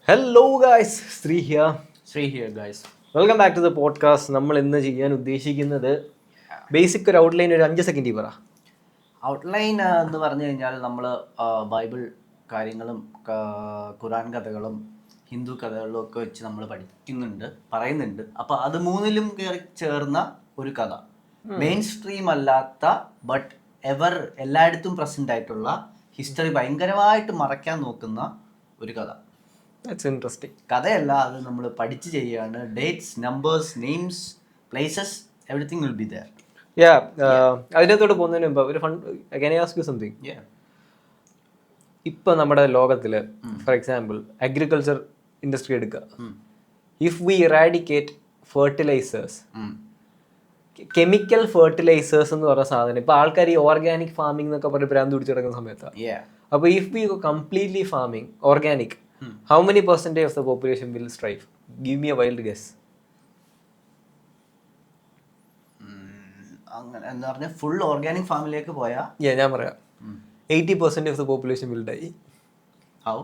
Hello guys, Sree here, guys. Welcome back to the podcast. നമ്മൾ ഇന്ന് ചെയ്യാൻ ഉദ്ദേശിക്കുന്നത് ബേസിക് ഒരു ഔട്ട്ലൈൻ ഒരു 5 സെക്കൻഡിൽ പറ. ഔട്ട്ലൈൻ എന്ന് പറഞ്ഞു കഴിഞ്ഞാൽ നമ്മൾ ബൈബിൾ കാര്യങ്ങളും ഖുറാൻ കഥകളും ഹിന്ദു കഥകളും ഒക്കെ വെച്ച് നമ്മൾ പറയുന്നുണ്ട്. അപ്പോൾ അത് മൂന്നിലും കയറി ചേർന്ന ഒരു കഥ, മെയിൻ സ്ട്രീം അല്ലാത്ത ബട്ട് എല്ലായിടത്തും പ്രസന്റ് ആയിട്ടുള്ള ഹിസ്റ്ററി ഭയങ്കരമായിട്ട് മറയ്ക്കാൻ നോക്കുന്ന ഒരു കഥ. That's interesting. കഥയല്ല, അത് നമ്മൾ പഠിച്ച് ചെയ്യാണ്. Dates, numbers, names, places, everything will be there. അതിനകത്തോട്ട് പോകുന്നതിന് മുമ്പ് ഒരു സംതിങ്. ഇപ്പൊ നമ്മുടെ ലോകത്തില് ഫോർ എക്സാമ്പിൾ അഗ്രികൾച്ചർ ഇൻഡസ്ട്രി എടുക്കുക. If we eradicate fertilizers, chemical fertilizers എന്ന് പറഞ്ഞ സാധനം ഇപ്പൊ ആൾക്കാർ ഈ ഓർഗാനിക് ഫാമിംഗ് എന്നൊക്കെ പറഞ്ഞ് ഭ്രാന്ത് പിടിച്ച് കിടക്കുന്ന സമയത്താണ്. അപ്പൊ if we completely farming organic, how many percentage of the population will strive? Give me a wild guess. അങ്ങനെ എന്ന് പറഞ്ഞാൽ ഫുൾ ഓർഗാനിക് ഫാമിലേക്ക് പോയാൽ ഞാൻ പറയാം 80% of the population will die. How?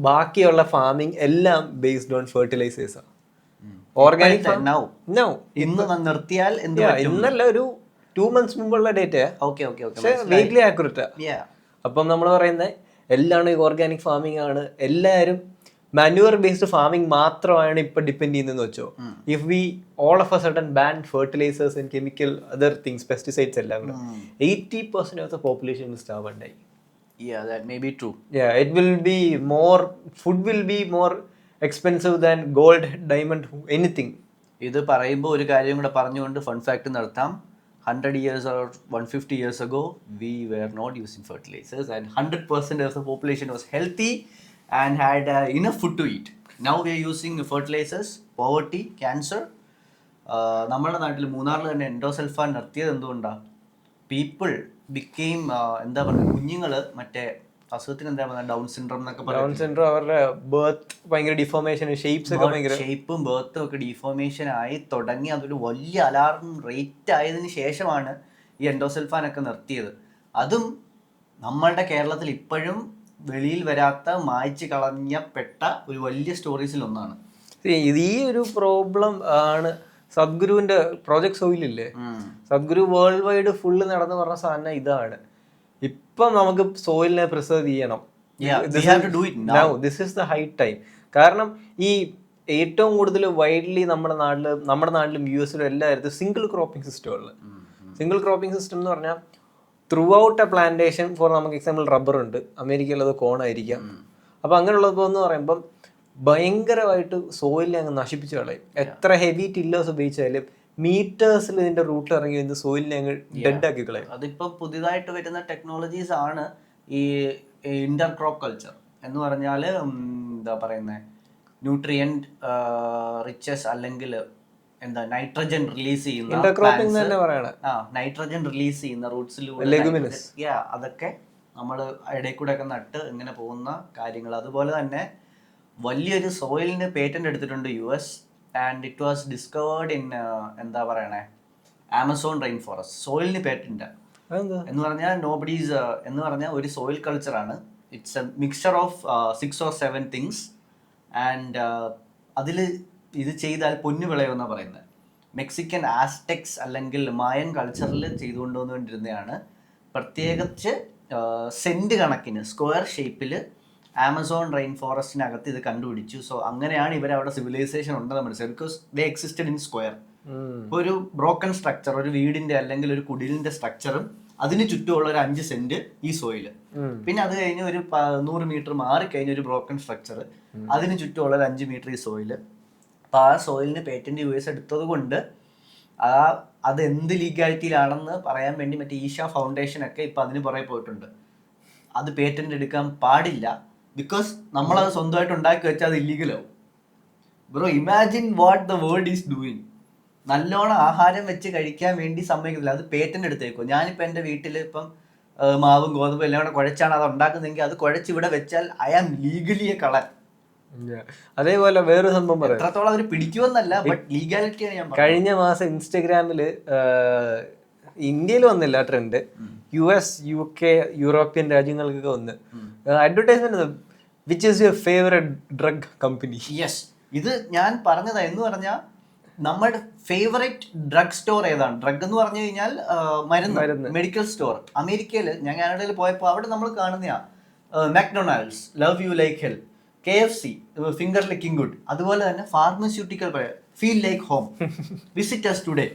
ബാക്കിയുള്ള ഫാമിംഗ് എല്ലാം ബേസ്ഡ് ഓൺ ഫെർട്ടിലൈസേഴ്സ്. ഓർഗാനിക് ഇന്ന് നിർത്തിയാൽ ഇന്നല്ല, ഒരു 2 months മുമ്പുള്ള ഡേറ്റ്. Weekly accurate. അപ്പം നമ്മൾ പറയുന്നത് എല്ലാം ഈ ഓർഗാനിക് ഫാമിംഗ് ആണ്. എല്ലാവരും മാനുവർ ബേസ്ഡ് ഫാമിംഗ് മാത്രമാണ് ഇപ്പൊ ഡിപ്പെൻഡ് ചെയ്യുന്നതെന്ന് വെച്ചോ. If we all of a sudden ban fertilizers and chemical other things, pesticides എല്ലാം കൂടെ 80% of the population will starve and die. Yeah, that may be true. It will be more, food will be more expensive than gold, diamond, anything. ഇത് പറയുമ്പോൾ ഒരു കാര്യം കൂടെ പറഞ്ഞുകൊണ്ട് fun fact നടത്താം. 100 years or 150 years ago, we were not using fertilizers and 100% of the population was healthy and had enough food to eat. Now we are using fertilizers, poverty, cancer. നമ്മുടെ നാട്ടിൽ മൂന്നാറിൽ തന്നെ എൻഡോസൾഫാൻ നിർത്തിയത് എന്തുകൊണ്ടാണ്? People became എന്താ പറയുക, കുഞ്ഞുങ്ങൾ മറ്റേ അസുഖത്തിന് എന്താ പറയുക, ഡൗൺ സിൻഡ്രോം എന്നൊക്കെ പറയുന്നത്. ഡൗൺ സിൻഡ്രോം, അവരുടെ ബർത്ത് ഭയങ്കര ഡിഫോർമേഷൻ, ഷേപ്പും ബർത്തും ഒക്കെ ഡിഫോർമേഷൻ ആയി തുടങ്ങി. അതൊരു വലിയ അലാർം റേറ്റ് ആയതിനു ശേഷമാണ് ഈ എൻഡോസൾഫാൻ ഒക്കെ നിർത്തിയത്. അതും നമ്മളുടെ കേരളത്തിൽ ഇപ്പോഴും വെളിയിൽ വരാത്ത, മായ്ച്ചു കളഞ്ഞപ്പെട്ട ഒരു വലിയ സ്റ്റോറീസിൽ ഒന്നാണ്. ഇത് ഈ ഒരു പ്രോബ്ലം ആണ് സദ്ഗുരുവിന്റെ പ്രോജക്ട് സോയിലില്ലേ. സദ്ഗുരു വേൾഡ് വൈഡ് ഫുള്ള് നടന്നു പറഞ്ഞ സാധനം ഇതാണ്. ഇപ്പം നമുക്ക് സോയിലിനെ പ്രിസർവ് ചെയ്യണം. This is the high time. കാരണം ഈ ഏറ്റവും കൂടുതൽ വൈഡ്ലി നമ്മുടെ നാട്ടിലും യു എസിലും എല്ലായിടത്തും സിംഗിൾ ക്രോപ്പിംഗ് സിസ്റ്റം ഉള്ളത്. സിംഗിൾ ക്രോപ്പിംഗ് സിസ്റ്റം എന്ന് പറഞ്ഞാൽ throughout a plantation. For നമുക്ക് എക്സാമ്പിൾ റബ്ബർ ഉണ്ട്, അമേരിക്കയിൽ അത് കോണായിരിക്കാം. അപ്പം അങ്ങനെയുള്ളപ്പോൾ എന്ന് പറയുമ്പം ഭയങ്കരമായിട്ട് സോയിലിനെ അങ്ങ് നശിപ്പിച്ച് കളയും. എത്ര ഹെവി ടില്ലേഴ്സ് ഉപയോഗിച്ചാലും മീറ്റേഴ്സിൽ ഇതിന്റെ റൂട്ട് ഇറങ്ങി വന്ന് സോയിലിനെ അങ്ങ് ഡെഡ് ആക്കി കളയും. അതിപ്പോ പുതിയതായിട്ട് വരുന്ന ടെക്നോളജീസ് ആണ് ഈ ഇന്റർ ക്രോപ്പ് കൾച്ചർ എന്ന് പറഞ്ഞാൽ. എന്താ പറയുന്നത്, ന്യൂട്രിയന്റ് റിച്ചസ് അല്ലെങ്കിൽ എന്താ നൈട്രജൻ റിലീസ് ചെയ്യുന്ന, നൈട്രജൻ റിലീസ് ചെയ്യുന്ന റൂട്ട്സിലൂടെ അതൊക്കെ നമ്മൾ ഇടയിൽ കൂടെ ഒക്കെ നട്ട് ഇങ്ങനെ പോകുന്ന കാര്യങ്ങൾ. അതുപോലെ തന്നെ വലിയൊരു സോയിലിന് പേറ്റന്റ് എടുത്തിട്ടുണ്ട് US. And it was discovered in എന്താ പറയണേ, ആമസോൺ റെയിൻ ഫോറസ്റ്റ്. സോയിലിന് പേറ്റന്റ് എന്ന് പറഞ്ഞാൽ എന്ന് പറഞ്ഞാൽ ഒരു സോയിൽ കൾച്ചറാണ്. It's a mixture of 6 or 7 things. And അതിൽ ഇത് ചെയ്താൽ പൊന്നു വിളയുമെന്നാണ് പറയുന്നത്. മെക്സിക്കൻ ആസ്ടെക്സ് അല്ലെങ്കിൽ മായൻ കൾച്ചറിൽ ചെയ്തുകൊണ്ടുവന്നുകൊണ്ടിരുന്നതാണ്. പ്രത്യേകിച്ച് സെന്റ് കണക്കിന് സ്ക്വയർ ഷേപ്പിൽ ആമസോൺ റെയിൻ ഫോറസ്റ്റിനകത്ത് ഇത് കണ്ടുപിടിച്ചു. സോ അങ്ങനെയാണ് ഇവരവിടെ സിവിലൈസേഷൻ ഉണ്ടെന്ന് മനസ്സിലായി. Because they existed in square. ഒരു ബ്രോക്കൺ സ്ട്രക്ചർ, ഒരു വീടിന്റെ അല്ലെങ്കിൽ ഒരു കുടിലിന്റെ സ്ട്രക്ചറും അതിന് ചുറ്റുമുള്ള ഒരു 5 സെന്റ് ഈ സോയില്. പിന്നെ അത് കഴിഞ്ഞ് ഒരു 100 മീറ്റർ മാറിക്കഴിഞ്ഞ ഒരു ബ്രോക്കൺ സ്ട്രക്ചർ, അതിന് ചുറ്റുമുള്ള ഒരു 5 മീറ്റർ ഈ സോയില്. അപ്പൊ ആ സോയിലിന് പേറ്റന്റ് US എടുത്തത് കൊണ്ട് അത് എന്ത് ലീഗാലിറ്റിയിലാണെന്ന് പറയാൻ വേണ്ടി മറ്റേ ഈഷ ഫൗണ്ടേഷൻ ഒക്കെ ഇപ്പൊ അതിന് പുറകെ പോയിട്ടുണ്ട്. അത് പേറ്റന്റ് എടുക്കാൻ പാടില്ല, ബിക്കോസ് നമ്മളത് സ്വന്തമായിട്ട് ഉണ്ടാക്കി വെച്ചാൽ അത് ഇല്ലീഗലാവും. Bro, imagine what the world is doing. നല്ലോണം ആഹാരം വെച്ച് കഴിക്കാൻ വേണ്ടി സമ്മതിക്കത്തില്ല, അത് പേറ്റന്റ് എടുത്തേക്കോ. ഞാനിപ്പോൾ എൻ്റെ വീട്ടിൽ ഇപ്പം മാവും ഗോതമ്പും എല്ലാം കൂടെ കുഴച്ചാണ് അത് ഉണ്ടാക്കുന്നതെങ്കിൽ അത് കുഴച്ച് ഇവിടെ വെച്ചാൽ ഐ ആം ലീഗലി എ കളൻ. അതേപോലെ വേറൊരു സംഭവം പറയാം, എത്രത്തോളം അവർ പിടിക്കുമെന്നല്ല, ബട്ട് ലീഗാലിറ്റിയാണ് ഞാൻ. കഴിഞ്ഞ മാസം ഇൻസ്റ്റഗ്രാമില് ഇന്ത്യയിൽ വന്നില്ല ട്രെൻഡ്, US UK യൂറോപ്യൻ രാജ്യങ്ങൾക്കൊക്കെ വന്ന് advertisement which is your favourite drug company? Yes, ഇത് ഞാൻ പറഞ്ഞതാ. എന്ന് പറഞ്ഞാൽ നമ്മുടെ ഫേവറേറ്റ് ഡ്രഗ് സ്റ്റോർ ഏതാണ്? ഡ്രഗ് എന്ന് പറഞ്ഞു കഴിഞ്ഞാൽ മരുന്ന്, മെഡിക്കൽ സ്റ്റോർ. അമേരിക്കയിൽ ഞാൻ കാനഡയിൽ പോയപ്പോൾ അവിടെ നമ്മൾ കാണുന്ന McDonald's, love you like hell, KFC, finger licking good, അതുപോലെ തന്നെ pharmaceutical feel like home, visitors today.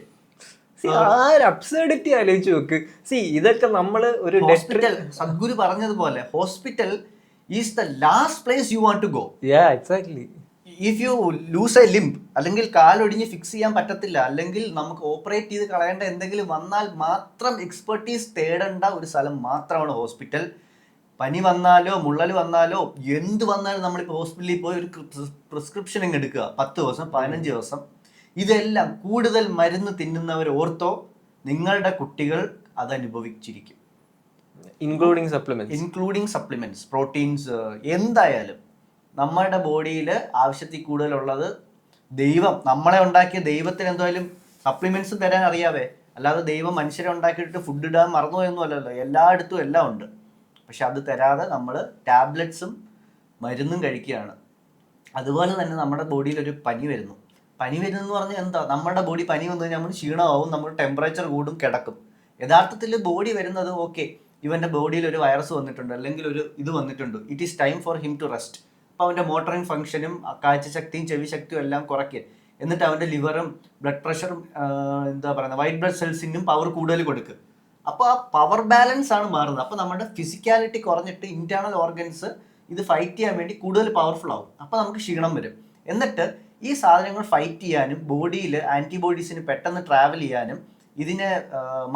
Absurdity ആലോചിച്ച് നോക്ക്. ഇതൊക്കെ നമ്മള് ഒരു ഹോസ്പിറ്റൽ, സദ്ഗുരു പറഞ്ഞതുപോലെ hospital is the last place you want to go. Exactly. If you lose a limb, അല്ലെങ്കിൽ കാലൊടിഞ്ഞ് ഫിക്സ് ചെയ്യാൻ പറ്റത്തില്ല, അല്ലെങ്കിൽ നമുക്ക് ഓപ്പറേറ്റ് ചെയ്ത് കളയേണ്ട എന്തെങ്കിലും വന്നാൽ മാത്രം എക്സ്പെർട്ടീസ് തേടേണ്ട ഒരു സ്ഥലം മാത്രമാണ് ഹോസ്പിറ്റൽ. പനി വന്നാലോ മുള്ളൽ വന്നാലോ എന്ത് വന്നാലും നമ്മളിപ്പോൾ ഹോസ്പിറ്റലിൽ പോയി ഒരു പ്രിസ്ക്രിപ്ഷൻ അങ്ങ് എടുക്കുക, 10 ദിവസം 15 ദിവസം. ഇതെല്ലാം കൂടുതൽ മരുന്ന് തിന്നുന്നവർ ഓർത്തോ, നിങ്ങളുടെ കുട്ടികൾ അതനുഭവിച്ചിരിക്കും. ഇൻക്ലൂഡിങ് സപ്ലിമെന്റ്സ്, പ്രോട്ടീൻസ്, എന്തായാലും നമ്മുടെ ബോഡിയിൽ ആവശ്യത്തിൽ കൂടുതലുള്ളത് ദൈവം നമ്മളെ ഉണ്ടാക്കിയ ദൈവത്തിന് എന്തായാലും സപ്ലിമെന്റ്സും തരാൻ അറിയാവേ. അല്ലാതെ ദൈവം മനുഷ്യരെ ഉണ്ടാക്കിയിട്ട് ഫുഡ് ഇടാൻ മറന്നുപോയൊന്നും അല്ലല്ലോ, എല്ലായിടത്തും എല്ലാം ഉണ്ട്. പക്ഷെ അത് തരാതെ നമ്മൾ ടാബ്ലറ്റ്സും മരുന്നും കഴിക്കുകയാണ്. അതുപോലെ തന്നെ നമ്മുടെ ബോഡിയിൽ ഒരു പനി വരുന്നു എന്ന് പറഞ്ഞാൽ എന്താ? നമ്മുടെ ബോഡി പനി വന്നു കഴിഞ്ഞാൽ നമ്മൾ ക്ഷീണമാവും, നമ്മുടെ ടെമ്പറേച്ചർ കൂടും, കിടക്കും. യഥാർത്ഥത്തിൽ ബോഡി വരുന്നത് ഓക്കെ, ഇവൻ്റെ ബോഡിയിൽ ഒരു വൈറസ് വന്നിട്ടുണ്ട്, അല്ലെങ്കിൽ ഒരു ഇത് വന്നിട്ടുണ്ട്, it is time for him to rest. അപ്പോൾ അവൻ്റെ മോട്ടറിങ് ഫംഗ്ഷനും കാഴ്ചശക്തിയും ചെവി ശക്തിയും എല്ലാം കുറയ്ക്കുക. എന്നിട്ട് അവൻ്റെ ലിവറും ബ്ലഡ് പ്രഷറും വൈറ്റ് ബ്ലഡ് സെൽസിനും പവർ കൂടുതൽ കൊടുക്കുക. അപ്പോൾ ആ പവർ ബാലൻസ് ആണ് മാറുന്നത്. അപ്പോൾ നമ്മുടെ ഫിസിക്കാലിറ്റി കുറഞ്ഞിട്ട് ഇന്റേണൽ ഓർഗൻസ് ഇത് ഫൈറ്റ് ചെയ്യാൻ വേണ്ടി കൂടുതൽ പവർഫുൾ ആവും. അപ്പോൾ നമുക്ക് ക്ഷീണം വരും. എന്നിട്ട് ഈ സാധനങ്ങൾ ഫൈറ്റ് ചെയ്യാനും ബോഡിയിൽ ആൻറ്റിബോഡീസിന് പെട്ടെന്ന് ട്രാവൽ ചെയ്യാനും ഇതിനെ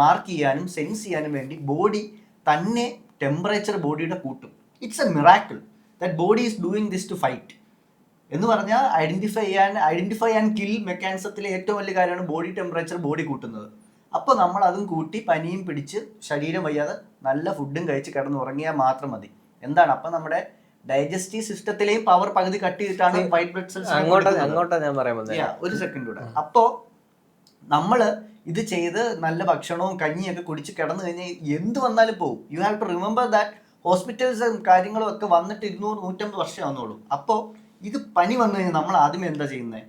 മാർക്ക് ചെയ്യാനും സെൻസ് ചെയ്യാനും വേണ്ടി ബോഡി തന്നെ ടെമ്പറേച്ചർ ബോഡിയുടെ കൂട്ടും. It's a miracle that body is doing this to fight എന്ന് പറഞ്ഞാൽ ഐഡന്റിഫൈ ആൻഡ് കിൽ മെക്കാനിസത്തിലെ ഏറ്റവും വലിയ കാര്യമാണ് ബോഡി ടെമ്പറേച്ചർ ബോഡി കൂട്ടുന്നത്. അപ്പോൾ നമ്മൾ അതും കൂട്ടി പനിയും പിടിച്ച് ശരീരം വയ്യാതെ നല്ല ഫുഡും കഴിച്ച് കിടന്ന് ഉറങ്ങിയാൽ മാത്രം മതി. എന്താണ്? അപ്പം നമ്മുടെ ഡൈജസ്റ്റീവ് സിസ്റ്റത്തിലെയും പവർ പകുതി കട്ട് ചെയ്തിട്ടാണ് വൈറ്റ് ബ്ലഡ് സെൽസ്. ഒരു സെക്കൻഡ് കൂടെ. അപ്പോൾ നമ്മൾ ഇത് ചെയ്ത് നല്ല ഭക്ഷണവും കഞ്ഞിയൊക്കെ കുടിച്ച് കിടന്നു കഴിഞ്ഞാൽ എന്ത് വന്നാലും പോകും. You have to remember that ഹോസ്പിറ്റൽസും കാര്യങ്ങളും ഒക്കെ വന്നിട്ട് 200-150 വർഷം ആവുന്നുള്ളൂ. അപ്പോൾ ഇത് പനി വന്നു കഴിഞ്ഞാൽ നമ്മൾ ആദ്യമേ എന്താ ചെയ്യുന്നത്?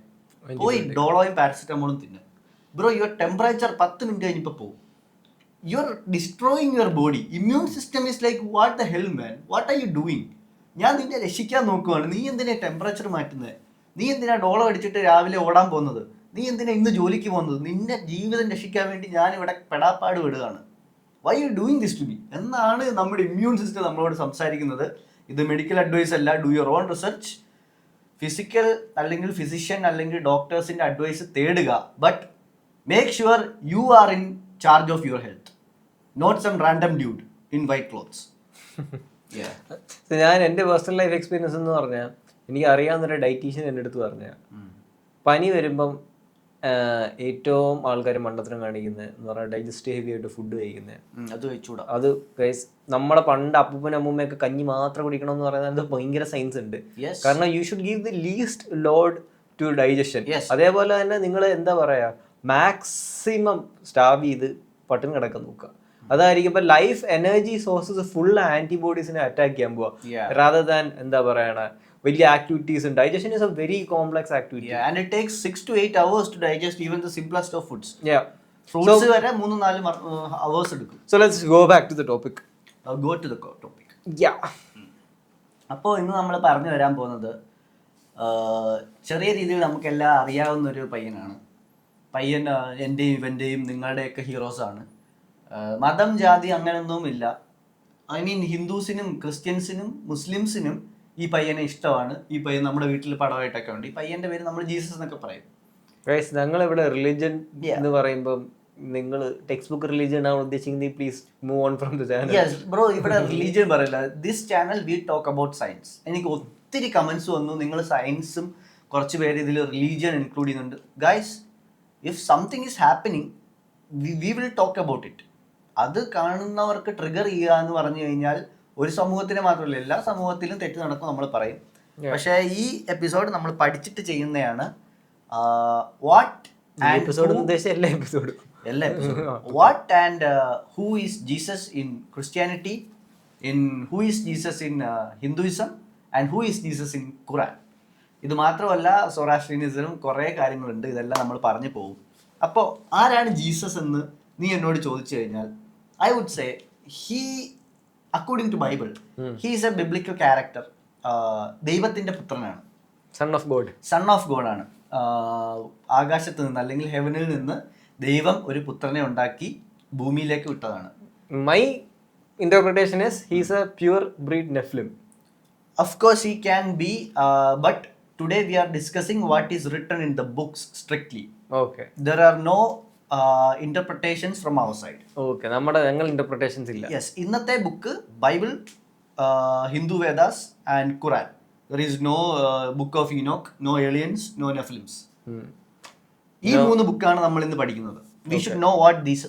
പോയി ഡോളോയും പാരസിറ്റമോളും തിന്നും. ബ്രോ, യുവർ ടെമ്പറേച്ചർ 10 മിനിറ്റ് കഴിഞ്ഞപ്പോൾ പോകും. You are destroying your body. Immune system is like what the hell man, what are you doing? ഞാൻ നിന്നെ രക്ഷിക്കാൻ നോക്കുവാണ്, നീ എന്തിനാ ടെമ്പറേച്ചർ മാറ്റുന്നത്? നീ എന്തിനാ ഡോളോ അടിച്ചിട്ട് രാവിലെ ഓടാൻ പോകുന്നത്? നീ എന്തിനാ ഇന്ന് ജോലിക്ക് പോകുന്നത്? നിന്റെ ജീവിതം രക്ഷിക്കാൻ വേണ്ടി ഞാനിവിടെ പെടാപ്പാട് വിടുകയാണ്. Why you doing this to me എന്നാണ് നമ്മുടെ ഇമ്മ്യൂൺ സിസ്റ്റം നമ്മളോട് സംസാരിക്കുന്നത്. ഇത് മെഡിക്കൽ അഡ്വൈസ് അല്ല. Do your own research. Physical അല്ലെങ്കിൽ ഫിസിഷ്യൻ അല്ലെങ്കിൽ ഡോക്ടേഴ്സിന്റെ അഡ്വൈസ് തേടുക. But make sure you are in charge of your health, not some random dude in white clothes. ഞാൻ എൻ്റെ പേഴ്സണൽ ലൈഫ് എക്സ്പീരിയൻസ് എന്ന് പറഞ്ഞാൽ, എനിക്ക് അറിയാവുന്നൊരു ഡയറ്റീഷ്യൻ എൻ്റെ അടുത്ത് പറഞ്ഞ പനി വരുമ്പം ഏറ്റവും ആൾക്കാർ മണ്ടത്തരം കാണിക്കുന്നത് എന്ന് പറഞ്ഞാൽ ഡൈജസ്റ്റ് ഹെവി ആയിട്ട് ഫുഡ് കഴിക്കുന്നത്. അത് കഴിച്ചുകൂടാ. അത് നമ്മളെ പണ്ട് അപ്പൂപ്പനും അമ്മൂമ്മയൊക്കെ കഞ്ഞി മാത്രം കുടിക്കണം എന്ന് പറയുന്നത് ഭയങ്കര സയൻസ് ഉണ്ട്. കാരണം you should give the least load to digestion. അതേപോലെ തന്നെ നിങ്ങൾ എന്താ പറയാ, മാക്സിമം സ്റ്റാബ് ചെയ്ത് പട്ടിണി കിടക്കാൻ നോക്കുക. അതായിരിക്കും ഇപ്പൊ ലൈഫ് എനർജി സോഴ്സസ് ഫുൾ ആന്റിബോഡീസിനെ അറ്റാക്ക് ചെയ്യാൻ പോവാ റാദർ ദാൻ എന്താ പറയണ വലിയ activities. Digestion is a very complex activity and it takes 6 to 8 hours to digest even the simplest of foods. Fruits വരെ 3-4 hours എടുക്കും. So let's go back to the topic. Go to the topic. അപ്പോൾ ഇന്ന് നമ്മൾ പറഞ്ഞു വരാൻ പോകുന്നത് ചെറിയ രീതിയിൽ നമുക്കെല്ലാം അറിയാവുന്ന ഒരു പയ്യനാണ്. പയ്യൻ എൻ്റെയും ഇവൻ്റെയും നിങ്ങളുടെയൊക്കെ ഹീറോസാണ്. മതം ജാതി അങ്ങനെയൊന്നുമില്ല. ഐ മീൻ ഹിന്ദുസിനും ക്രിസ്ത്യൻസിനും മുസ്ലിംസിനും ഈ പയ്യനെ ഇഷ്ടമാണ്. ഈ പയ്യൻ നമ്മുടെ വീട്ടിൽ പടമായിട്ടൊക്കെ ഉണ്ട്. ഈ പയ്യന്റെ പേര് നമ്മൾ ജീസസ് എന്നൊക്കെ പറയും. ഞങ്ങളിവിടെ റിലിജൻ എന്ന് പറയുമ്പോൾ നിങ്ങൾ ടെക്സ്റ്റ് ബുക്ക് റിലീജിയൻ ആണ് ഉദ്ദേശിക്കുന്നത്. Please move on from the channel. Yes bro, ഇവിടെ റിലീജിയൻ പറയില്ല. This channel we talk about science. എനിക്ക് ഒത്തിരി കമന്റ്സ് വന്നു, നിങ്ങൾ സയൻസും കുറച്ച് പേര് ഇതിൽ റിലീജിയൻ ഇൻക്ലൂഡ് ചെയ്യുന്നുണ്ട്. Guys, if something is happening we will talk about it. അത് കാണുന്നവർക്ക് ട്രിഗർ ചെയ്യുക എന്ന് പറഞ്ഞു കഴിഞ്ഞാൽ ഒരു സമൂഹത്തിന് മാത്രമല്ല, എല്ലാ സമൂഹത്തിലും തെറ്റ് നടക്കും നമ്മൾ പറയും. പക്ഷേ ഈ എപ്പിസോഡ് നമ്മൾ പഠിച്ചിട്ട് ചെയ്യുന്നതാണ്. What and who is Jesus in Christianity, in who is Jesus in Hinduism, and who is Jesus in Quran. ഇത് മാത്രമല്ല സൊറാസ്ട്രിയനിസത്തിലും കുറേ കാര്യങ്ങളുണ്ട്, ഇതെല്ലാം നമ്മൾ പറഞ്ഞു പോകും. അപ്പോൾ ആരാണ് ജീസസ് എന്ന് നീ എന്നോട് ചോദിച്ചു കഴിഞ്ഞാൽ, I would say he according to Bible he is a biblical character. ദൈവത്തിൻ്റെ പുത്രനാണ്, son of God. Son of God ആണ്. ആകാശത്ത് നിന്ന് അല്ലെങ്കിൽ ഹെവനിൽ നിന്ന് ദൈവം ഒരു പുത്രനെ ഉണ്ടാക്കി ഭൂമിയിലേക്ക് വിട്ടതാണ്. My interpretation is he's a pure breed Nephilim. Of course he can be, but today we are discussing what is written in the books strictly. Okay. There are no interpretations from our side. Okay, ഞങ്ങൾ interpretations ഇല്ല. Yes, ഇന്നത്തെ book Bible, Hindu Vedas and Quran. There is no book of Enoch, no aliens, no Nephilims. ഈ 3 ബുക്കാണ് നമ്മൾ ഇന്ന് പഠിക്കുന്നത്. We should know what these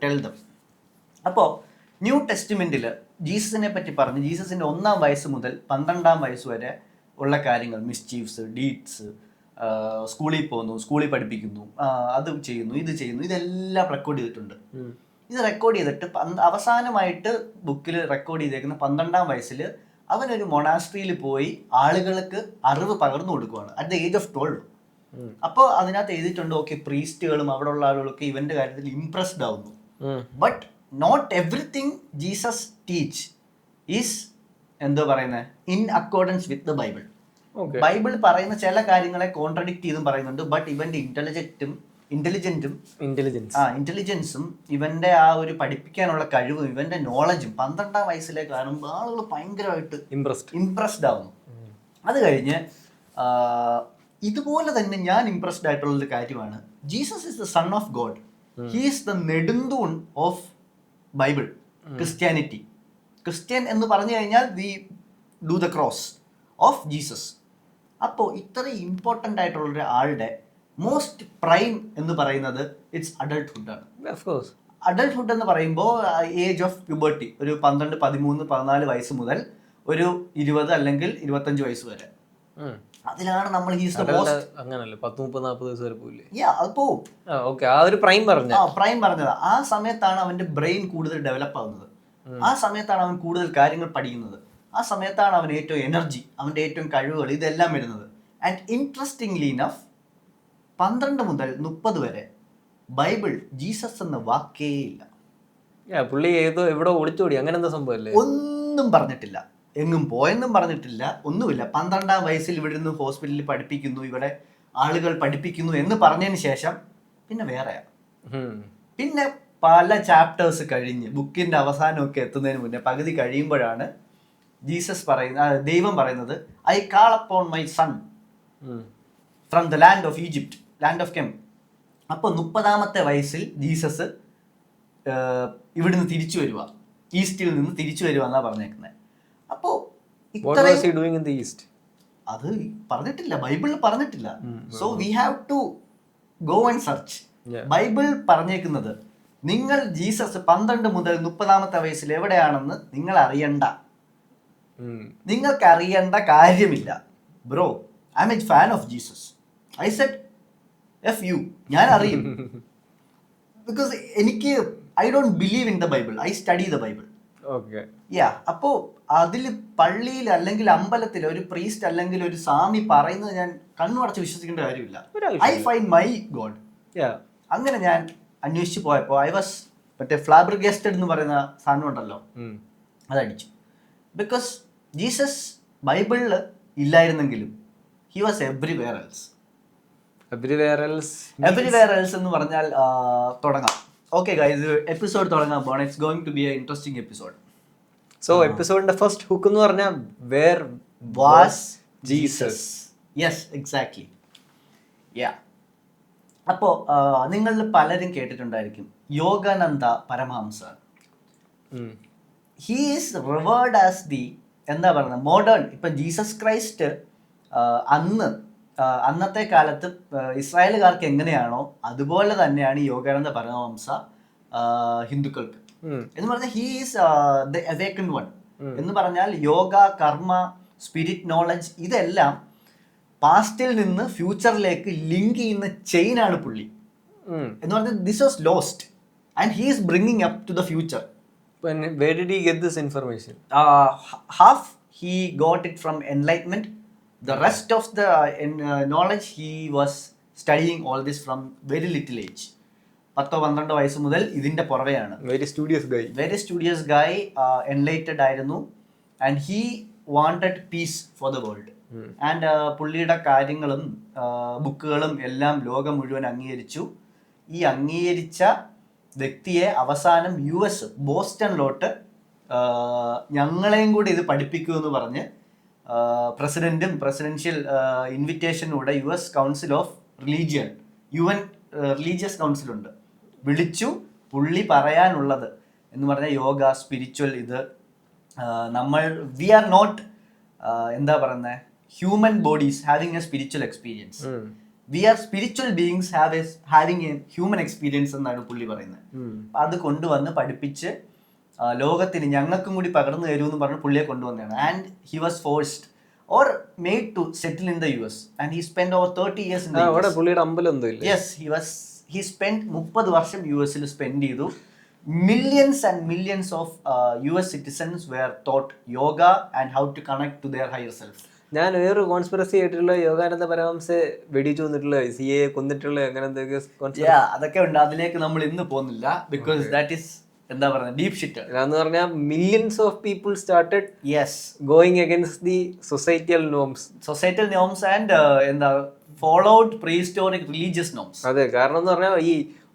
tell them. അപ്പോൾ new ടെസ്റ്റ്മെന്റിൽ ജീസസിനെ പറ്റി പറഞ്ഞ് ജീസസിന്റെ 1-ാം വയസ്സ് മുതൽ 12-ാം വയസ്സ് വരെ ഉള്ള കാര്യങ്ങൾ, മിസ്ചീഫ്സ്, ഡീഡ്സ്, സ്കൂളിൽ പോകുന്നു, സ്കൂളിൽ പഠിപ്പിക്കുന്നു, അത് ചെയ്യുന്നു, ഇത് ചെയ്യുന്നു, ഇതെല്ലാം റെക്കോർഡ് ചെയ്തിട്ടുണ്ട്. ഇത് റെക്കോർഡ് ചെയ്തിട്ട് അവസാനമായിട്ട് ബുക്കിൽ റെക്കോർഡ് ചെയ്തേക്കുന്ന 12-ാം വയസ്സിൽ അവനൊരു മൊണാസ്ട്രിയിൽ പോയി ആളുകൾക്ക് അറിവ് പകർന്നു കൊടുക്കുകയാണ് അറ്റ് ദ ഏജ് ഓഫ് 12. അപ്പോൾ അതിനകത്ത് എഴുതിയിട്ടുണ്ട്, ഓക്കെ, പ്രീസ്റ്റുകളും അവിടെ ഉള്ള ആളുകളൊക്കെ ഇവന്റെ കാര്യത്തിൽ ഇംപ്രസ്ഡ് ആവുന്നു. But not everything Jesus teach is എന്താ പറയുന്നത് in accordance with the Bible. Bible പറയുന്ന ചില കാര്യങ്ങളെ കോൺട്രഡിക്ട് ചെയ്തും പറയുന്നുണ്ട്. ബട്ട് ഇവന്റെ ഇന്റലിജൻസും ഇവന്റെ ആ ഒരു പഠിപ്പിക്കാനുള്ള കഴിവും ഇവന്റെ നോളജും 12-ാം വയസ്സിലെ കാണുമ്പോൾ ആളുകൾ ഭയങ്കരമായിട്ട് ഇംപ്രസ്ഡ് ആവുന്നു. അത് കഴിഞ്ഞ് ഇതുപോലെ തന്നെ ഞാൻ ഇംപ്രസ്ഡ് ആയിട്ടുള്ളൊരു കാര്യമാണ്, Jesus is the son of God. He is the നെടുന്തൂൺ ഓഫ് ബൈബിൾ, ക്രിസ്ത്യാനിറ്റി. ക്രിസ്ത്യൻ എന്ന് പറഞ്ഞു കഴിഞ്ഞാൽ we do the cross of Jesus. അപ്പോൾ ഇത്രയും ഇമ്പോർട്ടൻ്റ് ആയിട്ടുള്ള ഒരാളുടെ മോസ്റ്റ് പ്രൈം എന്ന് പറയുന്നത് ഇറ്റ്സ് അഡൾട്ട്ഹുഡ് ആണ്. അഡൾട്ട്ഹുഡ് എന്ന് പറയുമ്പോൾ ഏജ് ഓഫ് പ്യൂബർട്ടി, ഒരു 12, 13, 14 വയസ്സ് മുതൽ ഒരു 20 അല്ലെങ്കിൽ 25 വയസ്സ് വരെ. അതിലാണ് നമ്മൾ പ്രൈം പറഞ്ഞത്. ആ സമയത്താണ് അവന്റെ ബ്രെയിൻ കൂടുതൽ ഡെവലപ്പ് ആവുന്നത്, ആ സമയത്താണ് അവൻ കൂടുതൽ കാര്യങ്ങൾ പഠിക്കുന്നത്, ആ സമയത്താണ് അവൻ ഏറ്റവും എനർജി, അവന്റെ ഏറ്റവും കഴിവുകൾ ഇതെല്ലാം വരുന്നത്. ആൻഡ് ഇൻട്രസ്റ്റിംഗ്ലി ഇനഫ് 12 മുതൽ 30 വരെ ബൈബിൾ ജീസസ് എന്ന വാക്കേ ഇല്ല. പുള്ളി എവിടെ ഒളിച്ചോടി അങ്ങനെ എന്താ സംഭവല്ലേ? ഒന്നും പറഞ്ഞിട്ടില്ല, എങ്ങും പോയെന്നും പറഞ്ഞിട്ടില്ല, ഒന്നുമില്ല. 12-ാം വയസ്സിൽ ഇവിടെ നിന്ന് ഹോസ്പിറ്റലിൽ പഠിപ്പിക്കുന്നു, ഇവിടെ ആളുകൾ പഠിപ്പിക്കുന്നു എന്ന് പറഞ്ഞതിന് ശേഷം പിന്നെ വേറെയാണ്. പിന്നെ പല ചാപ്റ്റേഴ്സ് കഴിഞ്ഞ് ബുക്കിന്റെ അവസാനമൊക്കെ എത്തുന്നതിന് മുന്നേ പകുതി കഴിയുമ്പോഴാണ് ദൈവം പറയുന്നത്, I call upon my son from the land of Egypt, land of Kem. അപ്പോൾ 30-ാമത്തെ വയസ്സിൽ ജീസസ് ഇവിടുന്ന് തിരിച്ചു വരുക, ഈസ്റ്റിൽ നിന്ന് തിരിച്ചു വരുക എന്നാ പറഞ്ഞേക്കുന്നത്. അപ്പോ അത് പറഞ്ഞിട്ടില്ല, ബൈബിളിൽ പറഞ്ഞിട്ടില്ല. So we have to go and search. Bible പറഞ്ഞേക്കുന്നത് നിങ്ങൾ ജീസസ് 12 മുതൽ 30-ാമത്തെ വയസ്സിൽ എവിടെയാണെന്ന് നിങ്ങൾ അറിയണ്ട, നിങ്ങൾക്ക് അറിയേണ്ട കാര്യമില്ല. Bro, I'm a fan of Jesus. I said FU, ഞാൻ അറിയും. ബിക്കോസ് എനിക്ക് I don't believe in the Bible, I study the Bible. അപ്പോ അതിൽ പള്ളിയിൽ അല്ലെങ്കിൽ അമ്പലത്തിൽ ഒരു പ്രീസ്റ്റ് അല്ലെങ്കിൽ ഒരു സ്വാമി പറയുന്നത് ഞാൻ കണ്ണുടച്ച് വിശ്വസിക്കേണ്ട കാര്യമില്ല. I find my God. അങ്ങനെ ഞാൻ അന്വേഷിച്ച് പോയപ്പോ ഐ വാസ് മറ്റേ ഫ്ലാബർഗസ്റ്റഡ് എന്ന് പറയുന്ന സാധനം ഉണ്ടല്ലോ, അതടിച്ചു. ബിക്കോസ് ജീസസ് ബൈബിളിൽ ഇല്ലായിരുന്നെങ്കിലും he was everywhere else. Everywhere else എന്ന് പറഞ്ഞാൽ തുടങ്ങാം. ഓക്കെ ഗൈസ്, എപ്പിസോഡ് തുടങ്ങാൻ പോവാണ്. It's going to be a interesting episode. So എപ്പിസോഡിന്റെ ഫസ്റ്റ് ഹുക്ക് എന്ന് പറഞ്ഞാൽ where was Jesus. Yes, exactly. Yeah. അപ്പോൾ നിങ്ങളിൽ പലരും കേട്ടിട്ടുണ്ടായിരിക്കും Yogananda Paramahamsa. He is revered as the എന്താ പറയുന്നത് മോഡേൺ. ഇപ്പം ജീസസ് ക്രൈസ്റ്റ് അന്നത്തെ കാലത്ത് ഇസ്രായേലുകാർക്ക് എങ്ങനെയാണോ അതുപോലെ തന്നെയാണ് ഈ യോഗാനന്ദ പരമഹംസ ഹിന്ദുക്കൾക്ക്. എന്ന് പറഞ്ഞാൽ he is the awakened one. എന്ന് പറഞ്ഞാൽ യോഗ, കർമ്മ, സ്പിരിറ്റ്, നോളജ് ഇതെല്ലാം പാസ്റ്റിൽ നിന്ന് ഫ്യൂച്ചറിലേക്ക് ലിങ്ക് ചെയ്യുന്ന ചെയിനാണ് പുള്ളി. എന്ന് പറഞ്ഞാൽ this was lost and he is bringing up to the future. Where did he get this information? Half he got it from enlightenment. The rest of the knowledge he was studying all this from very little age. 10-12 വയസ്സ് മുതൽ ഇതിന്റെ പുറകെയാണ്. Very studious guy, enlightened ആയിരുന്നു, and he wanted peace for the world. And പുള്ളിയുടെ കാര്യങ്ങളും ബുക്കുകളും എല്ലാം ലോകം മുഴുവൻ അംഗീകരിച്ചു. ഈ അംഗീകരിച്ച വ്യക്തിയെ അവസാനം US ബോസ്റ്റണിലോട്ട് ഞങ്ങളെയും കൂടി ഇത് പഠിപ്പിക്കൂ എന്ന് പറഞ്ഞ് പ്രസിഡന്റും പ്രസിഡൻഷ്യൽ ഇൻവിറ്റേഷനൂടെ US council of religion, UN religious കൗൺസിലുണ്ട്, വിളിച്ചു. പുള്ളി പറയാനുള്ളത് എന്ന് പറഞ്ഞാൽ യോഗ, സ്പിരിച്വൽ, ഇത് നമ്മൾ വി ആർ നോട്ട് എന്താ പറയുന്നത്, human bodies having a spiritual experience. We are spiritual beings having a human experience എന്നാണ് പുള്ളി പറയുന്നത്. അത് കൊണ്ടുവന്ന് പഠിപ്പിച്ച് ലോകത്തിന് ഞങ്ങൾക്കും കൂടി പകർന്നു തരുമെന്ന് പറഞ്ഞ് പുള്ളിയെ കൊണ്ടുവന്നതാണ്. And he was forced or made to settle in the US, and he spent over 30 years in the US. അവിടെ പുള്ളിയുടെ അമ്പലം എന്തോ ഇല്ലേ? Yes, he spent 30 വർഷം US-ൽ സ്പെൻഡ് ചെയ്തു. Millions and millions of US citizens were taught yoga and how to connect to their higher self. ഞാൻ വേറൊരു conspiracy ആയിട്ടുള്ള യോഗാനന്ദ പരമഹംസെ വെടിച്ചു വന്നിട്ടുള്ള CA കൊന്നിട്ടുള്ള അങ്ങനെ എന്തൊക്കെ അതൊക്കെ ഉണ്ട്. അതിലേക്ക് നമ്മൾ ഇന്ന് പോകുന്നില്ല, ബിക്കോസ് ദാറ്റ് ഈസ് എന്താ പറയുക, ഡീപ് ഷിറ്റ് എന്ന് പറഞ്ഞാൽ millions of people started going against the societal norms and എന്താ ഫോളോഡ് പ്രീഹിസ്റ്റോറിക് റിലീജിയസ് നോംസ്. അതെ, കാരണം എന്ന് പറഞ്ഞാൽ ഈ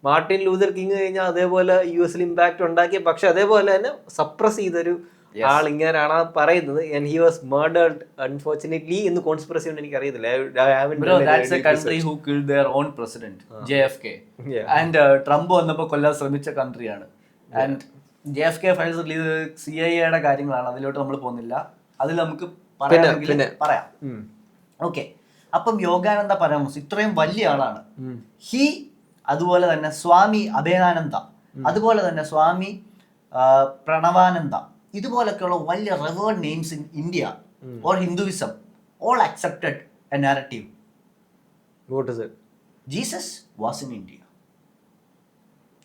മാർട്ടിൻ ലൂതർ കിങ് കഴിഞ്ഞാൽ അതേപോലെ US-ൽ ഇമ്പാക്ട് ഉണ്ടാക്കിയ, പക്ഷെ അതേപോലെ തന്നെ സപ്രസ് ചെയ്തൊരു ആൾ ഇങ്ങനെയാണ് പറയുന്നത്. And he was murdered unfortunately എന്ന് കോൺസ്പിറസി കൊണ്ട് എനിക്ക് അറിയത്തില്ല. That's a country who killed their own president, JFK. And Trump വന്നപ്പോൾ കൊല്ലാൻ ശ്രമിച്ച കൺട്രിയാണ്. And JFK files release CIA കാര്യങ്ങളാണ്. അതിലോട്ട് നമ്മൾ പോകുന്നില്ല, അതിൽ നമുക്ക് പറയാം. ഓക്കെ, അപ്പം യോഗാനന്ദ പരമഹംസ ഇത്രയും വലിയ ആളാണ്. ഹി അതുപോലെ തന്നെ സ്വാമി അഭേദാനന്ദ, അതുപോലെ തന്നെ സ്വാമി പ്രണവാനന്ദ, ഇതുപോലൊക്കെയുള്ള വലിയ revered names in India or Hinduism all accepted a narrative. What is it? Jesus was in India.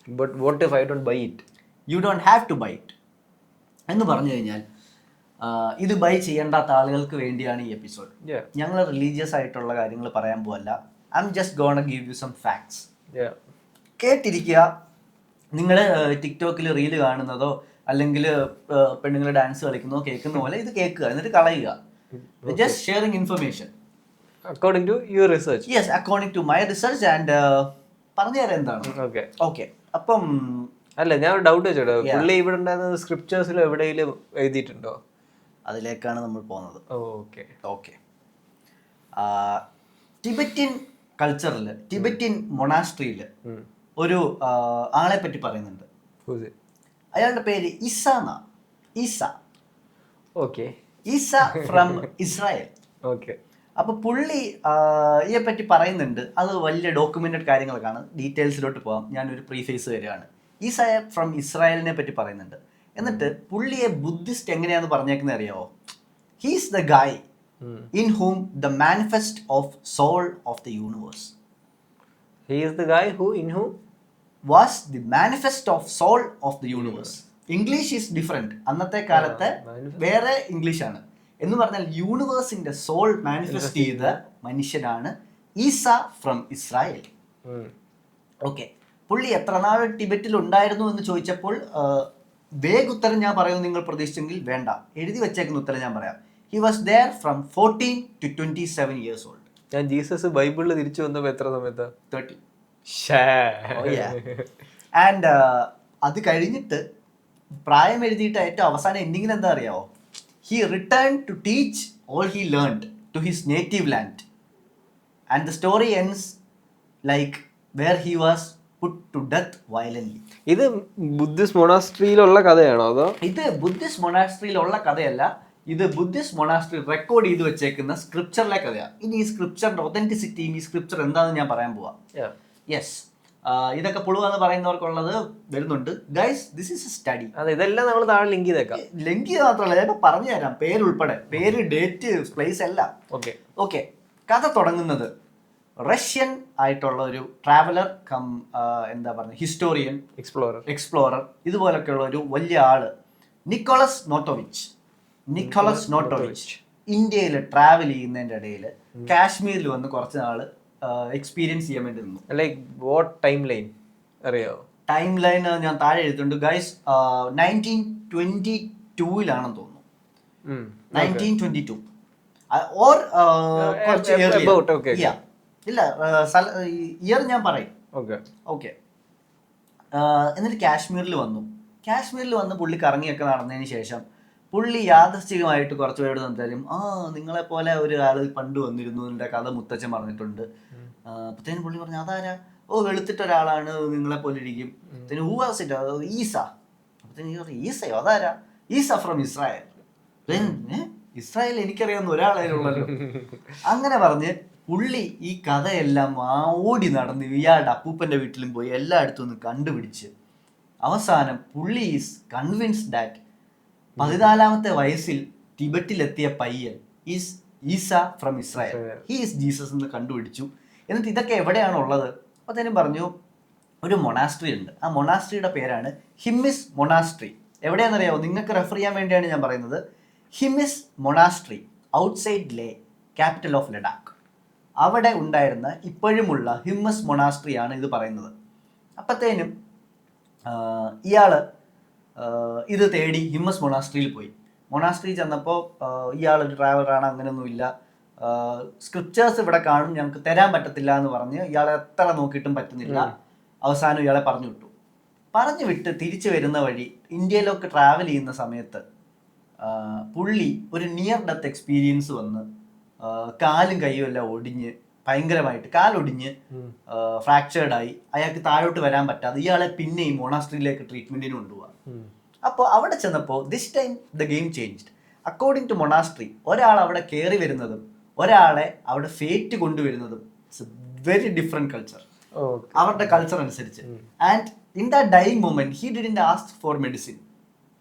But what if I don't buy it? You don't have to buy it. എന്ന് പറഞ്ഞു കഴിഞ്ഞാൽ ഇത് ബൈ ചെയ്യേണ്ടാത്ത ആളുകൾക്ക് വേണ്ടിയാണ് ഈ episode. ഞങ്ങൾ religious ആയിട്ടുള്ള കാര്യങ്ങൾ പറയാൻ പോവല്ല. I am just gonna give you some facts. കേട്ടിരിക്കുക. നിങ്ങൾ ടിക്ടോക്കിൽ റീല് കാണുന്നതോ അല്ലെങ്കിൽ പെണ്ണുങ്ങൾ ഡാൻസ് കളിക്കുന്നതോ കേൾക്കുന്ന പോലെ ഇത് കേൾക്കുക, എന്നിട്ട് കളയുക. Just sharing information according to your research. Yes, according to my research. And പറഞ്ഞു തരാം എന്താണ്. ഓക്കെ, അപ്പം അല്ല, ഞാൻ ഒരു ഡൗട്ട് വെച്ചോട്ടോ, പുള്ളി ഇവിടെ ഉണ്ടായിരുന്നത് സ്ക്രിപ്റ്റേഴ്സിലോ എവിടെയെങ്കിലും എഴുതിയിട്ടുണ്ടോ? അതിലേക്കാണ് നമ്മൾ പോകുന്നത്. ഓക്കെ. ടിബറ്റിൻ കൾച്ചറിൽ, ടിബറ്റിൻ മൊണാസ്ട്രിയിൽ ഒരു ആളെ പറ്റി പറയുന്നുണ്ട്. അയാളുടെ പേര് ഈസ ഫ്രം ഇസ്രായേൽ. അപ്പൊ പുള്ളി ഇതിനെ പറ്റി പറയുന്നുണ്ട്. അത് വലിയ ഡോക്യുമെന്റഡ് കാര്യങ്ങളൊക്കെയാണ്. ഡീറ്റെയിൽസിലോട്ട് പോകാം, ഞാനൊരു പ്രീഫേസ് വരികയാണ്. ഈസ ഫ്രം ഇസ്രായേലിനെ പറ്റി പറയുന്നുണ്ട്. എന്നിട്ട് പുള്ളിയെ ബുദ്ധിസ്റ്റ് എങ്ങനെയാന്ന് പറഞ്ഞേക്കുന്നത് അറിയാവോ? He's the guy in whom the manifest of soul of the universe. He is the guy who in whom was the manifest of soul of the universe. English is different. അന്നത്തെ കാലത്ത് വേറെ English ആണ്. എന്ന് പറഞ്ഞാൽ യൂണിവേഴ്സിന്റെ soul manifest ചെയ്ത മനുഷ്യനാണ് Isa from Israel. Okay, പുള്ളി എത്ര നാൾ ടിബറ്റിൽ ഉണ്ടായിരുന്നു എന്ന് ചോദിച്ചപ്പോൾ വേഗ ഉത്തരം ഞാൻ പറയുന്നു, നിങ്ങൾ പ്രതീക്ഷിച്ചെങ്കിൽ വേണ്ട, എഴുതി വെച്ചേക്കുന്ന ഉത്തരം ഞാൻ പറയാം. He was there from 14 to 27 years old. ഞാൻ ജീസസ് ബൈബിളിൽ തിരിച്ചു വന്നപ്പോൾ എത്ര സമയത്താ? 30. ആൻഡ് അത് കഴിഞ്ഞിട്ട് പ്രായം എഴുതിയിട്ട് ഏറ്റവും അവസാനം എൻഡിങ്ങിൽ എന്താ അറിയാവോ? He returned to teach all he learned to his native land. And the story ends like where he was put to death violently. ഇത് ബുദ്ധിസ്റ്റ് മൊണാസ്ട്രിയിലുള്ള കഥയാണോ അതോ? ഇത് ബുദ്ധിസ്റ്റ് മൊണാസ്ട്രിയിലുള്ള കഥയല്ല, ഇത് ബുദ്ധിസ്റ്റ് മൊണാസ്ട്രി റെക്കോർഡ് ചെയ്ത് വെച്ചേക്കുന്ന സ്ക്രിപ്ചറിലെ കഥയാണ്. ഇനി ഈ സ്ക്രിപ്ചറിന്റെ ഒതന്റിസിറ്റിയും ഈ സ്ക്രിപ്ചർ എന്താണെന്ന് ഞാൻ പറയാൻ പോവാം. യെസ്, ഇതൊക്കെ പുളുവെന്ന് പറയുന്നവർക്കുള്ളത് വരുന്നുണ്ട്. Guys, this is A study. അതെ, ഇതെല്ലാം നമ്മൾ താഴെ ലിങ്ക് ചെയ്തേക്കാം. ലിങ്ക് ചെയ്ത് മാത്രമല്ല, ഞാൻ പറഞ്ഞു തരാം, പേരുൾപ്പെടെ, പേര്, ഡേറ്റ്, പ്ലേസ് എല്ലാം. ഓക്കെ, കഥ തുടങ്ങുന്നത് റഷ്യൻ ആയിട്ടുള്ള ഒരു ട്രാവലർ കം എന്താ പറയുക, ഹിസ്റ്റോറിയൻ, എക്സ്പ്ലോറർ ഇതുപോലൊക്കെയുള്ള ഒരു വലിയ ആള്, നിക്കോളസ് നോട്ടോവിച്ച്. നിക്കോളസ് നോട്ടോവിച്ച് ഇന്ത്യയിൽ ട്രാവൽ ചെയ്യുന്നതിന്റെ ഇടയിൽ കാശ്മീരിൽ വന്ന് കുറച്ച് നാള് എക്സ്പീരിയൻസ് ചെയ്യാൻ വേണ്ടി നിന്നു. ലൈക്ക് വാട്ട് ടൈം ലൈൻ അറിയോ? ടൈം ലൈൻ ഞാൻ താഴെ എഴുതുന്നുണ്ട് ഗൈസ്. 1922 തോന്നുന്നു. 1922 ഓർ കുറച്ച് ഇല്ല, ഇയർ ഞാൻ പറയും. ഓക്കെ. എന്നിട്ട് കാശ്മീരിൽ വന്നു. കാശ്മീരിൽ വന്ന് പുള്ളി കറങ്ങിയൊക്കെ നടന്നതിന് ശേഷം പുള്ളി യാദൃശ്ചികമായിട്ട് കുറച്ച് പേരോട് സംസാരിക്കും. നിങ്ങളെ പോലെ ഒരാൾ പണ്ട് വന്നിരുന്നു, എൻ്റെ കഥ മുത്തച്ഛൻ പറഞ്ഞിട്ടുണ്ട്. അപ്പത്തേനും പുള്ളി പറഞ്ഞു, അതാരാ? വെളുത്തിട്ട് ഒരാളാണ്, നിങ്ങളെ പോലെ ഇരിക്കും. Who was it? ഈസ. അപ്പത്തേനും ഈസയോ? അതാരാ? Issa from Israel. ഇസ്രായേൽ എനിക്കറിയാവുന്ന ഒരാളായാലുള്ളല്ലോ. അങ്ങനെ പറഞ്ഞ് പുള്ളി ഈ കഥയെല്ലാം ഓടി നടന്ന് ഇയാളുടെ അപ്പൂപ്പൻ്റെ വീട്ടിലും പോയി എല്ലായിടത്തും ഒന്ന് കണ്ടുപിടിച്ച് അവസാനം പുള്ളി ഈസ് കൺവിൻസ്ഡ് ദാറ്റ് 14-ാമത്തെ വയസ്സിൽ ടിബറ്റിലെത്തിയ പയ്യൻ is Issa from Israel, he is Jesus എന്ന് കണ്ടുപിടിച്ചു. എന്നിട്ട് ഇതൊക്കെ എവിടെയാണ് ഉള്ളത്? അപ്പത്തേനും പറഞ്ഞു ഒരു മൊണാസ്ട്രി ഉണ്ട്. ആ മൊണാസ്ട്രിയുടെ പേരാണ് ഹിമ്മിസ് മൊണാസ്ട്രി. എവിടെയാണെന്നറിയാമോ? നിങ്ങൾക്ക് റെഫർ ചെയ്യാൻ വേണ്ടിയാണ് ഞാൻ പറയുന്നത്. Hemis monastery outside Leh, capital of Ladakh. അവിടെ ഉണ്ടായിരുന്ന ഇപ്പോഴുമുള്ള ഹിമ്മസ് മൊണാസ്ട്രിയാണ് ഇത് പറയുന്നത്. അപ്പത്തേനും ഇയാള് ഇത് തേടി ഹിമ്മസ് മൊണാസ്ട്രിയിൽ പോയി. മൊണാസ്ട്രി ചെന്നപ്പോൾ ഇയാളൊരു ട്രാവലറാണ്, അങ്ങനെയൊന്നുമില്ല, സ്ക്രിപ്റ്റേഴ്സ് ഇവിടെ കാണും, ഞങ്ങൾക്ക് തരാൻ പറ്റത്തില്ല എന്ന് പറഞ്ഞ് ഇയാളെ എത്ര നോക്കിയിട്ടും പറ്റുന്നില്ല. അവസാനം ഇയാളെ പറഞ്ഞു വിട്ടു. പറഞ്ഞു വിട്ട് തിരിച്ചു വരുന്ന വഴി ഇന്ത്യയിലൊക്കെ ട്രാവൽ ചെയ്യുന്ന സമയത്ത് പുള്ളി ഒരു നിയർ ഡെത്ത് എക്സ്പീരിയൻസ് വന്ന് കാലും കൈയും എല്ലാം ഒടിഞ്ഞ്, ഭയങ്കരമായിട്ട് കാലൊടിഞ്ഞ് ഫ്രാക്ചേർഡായി. അയാൾക്ക് താഴോട്ട് വരാൻ പറ്റാതെ ഇയാളെ പിന്നെയും മൊണാസ്ട്രിയിലേക്ക് ട്രീറ്റ്മെന്റിന് കൊണ്ടുപോകാം. അപ്പോൾ അവിടെ ചെന്നപ്പോൾ this time the game changed. According to monastery ഒരാൾ അവിടെ കയറി വരുന്നതും ഒരാളെ അവിടെ ഫേറ്റ് കൊണ്ടുവരുന്നതും it's a very different culture, അവരുടെ കൾച്ചർ അനുസരിച്ച്. And in that dying moment he didn't ask for medicine,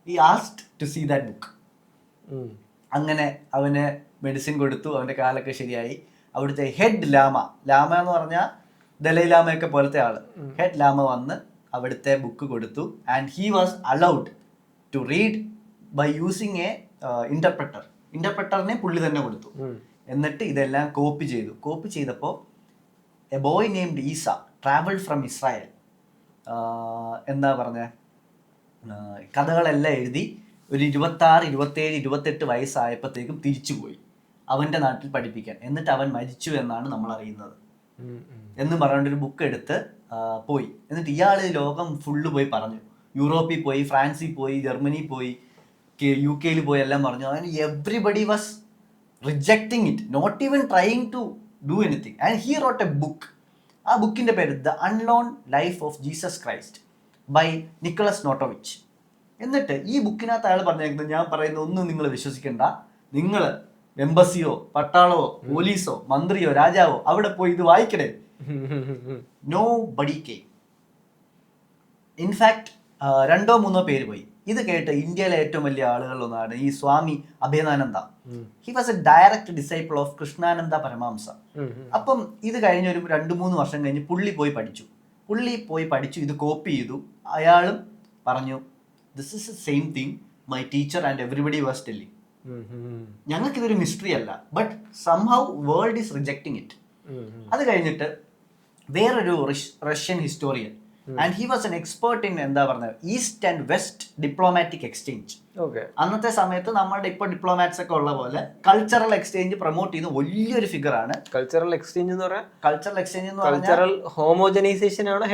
he asked to see that book. അങ്ങനെ അവന് മെഡിസിൻ കൊടുത്തു, അവൻ്റെ കാലൊക്കെ ശരിയായി. അവിടുത്തെ ഹെഡ് ലാമ എന്ന് പറഞ്ഞാൽ ദലൈലാമയൊക്കെ പോലത്തെ ആള്, ഹെഡ് ലാമ വന്ന് അവിടുത്തെ ബുക്ക് കൊടുത്തു. And he was allowed to read by using a ഇന്റർപ്രട്ടറിനെ പുള്ളി തന്നെ കൊടുത്തു. എന്നിട്ട് ഇതെല്ലാം കോപ്പി ചെയ്തു. കോപ്പി ചെയ്തപ്പോൾ a boy named Issa travelled from Israel, എന്താ പറഞ്ഞ കഥകളെല്ലാം എഴുതി ഒരു 26, 27, 28 വയസ്സായപ്പോഴത്തേക്കും തിരിച്ചുപോയി അവൻ്റെ നാട്ടിൽ പഠിപ്പിക്കാൻ. എന്നിട്ട് അവൻ മരിച്ചു എന്നാണ് നമ്മൾ അറിയുന്നത് എന്ന് പറഞ്ഞൊരു ബുക്ക് എടുത്ത് പോയി. എന്നിട്ട് ഇയാൾ ലോകം ഫുള്ള് പോയി പറഞ്ഞു. യൂറോപ്പിൽ പോയി, ഫ്രാൻസിൽ പോയി, ജർമ്മനിയിൽ പോയി, UK പോയി, എല്ലാം പറഞ്ഞു. And everybody was rejecting it, not even trying to do anything. And he wrote a book. ആ ബുക്കിൻ്റെ പേര് ദ അൺലോൺ life of Jesus Christ by Nicholas Notovitch. എന്നിട്ട് ഈ ബുക്കിനകത്ത് അയാൾ പറഞ്ഞേക്കുന്നത്, ഞാൻ പറയുന്ന ഒന്നും നിങ്ങൾ വിശ്വസിക്കണ്ട, നിങ്ങൾ എംബസിയോ പട്ടാളമോ പോലീസോ മന്ത്രിയോ രാജാവോ അവിടെ പോയി ഇത് വായിക്കണേ. Nobody came. ഇൻഫാക്ട് 2-3 പേര് പോയി. ഇത് കേട്ട് ഇന്ത്യയിലെ ഏറ്റവും വലിയ ആളുകളിലൊന്നാണ് ഈ Swami Abhedananda. He was a direct disciple of Krishnananda Paramahamsa. അപ്പം ഇത് കഴിഞ്ഞ ഒരു 2-3 വർഷം കഴിഞ്ഞ് പുള്ളി പോയി പഠിച്ചു, ഇത് കോപ്പി ചെയ്തു. അയാളും പറഞ്ഞു, this is the same thing my teacher and everybody was telling. ഞങ്ങൾക്കിതൊരു മിസ്റ്ററി അല്ല, but somehow world is rejecting it. അത് കഴിഞ്ഞിട്ട് വേറൊരു Russian historian, and he was an expert in എന്താ പറഞ്ഞത് east and west diplomatic exchange. അന്നത്തെ സമയത്ത് നമ്മുടെ ഇപ്പോൾ ഡിപ്ലോമാറ്റ്സ് ഒക്കെ ഉള്ള പോലെ കൾച്ചറൽ എക്സ്ചേഞ്ച് പ്രൊമോട്ട് ചെയ്യുന്ന വലിയൊരു ഫിഗർ ആണ്. കൾച്ചറൽ എക്സ്ചേഞ്ച് എന്ന് പറഞ്ഞാൽ ഹോമോജനൈസേഷൻ ആണ്,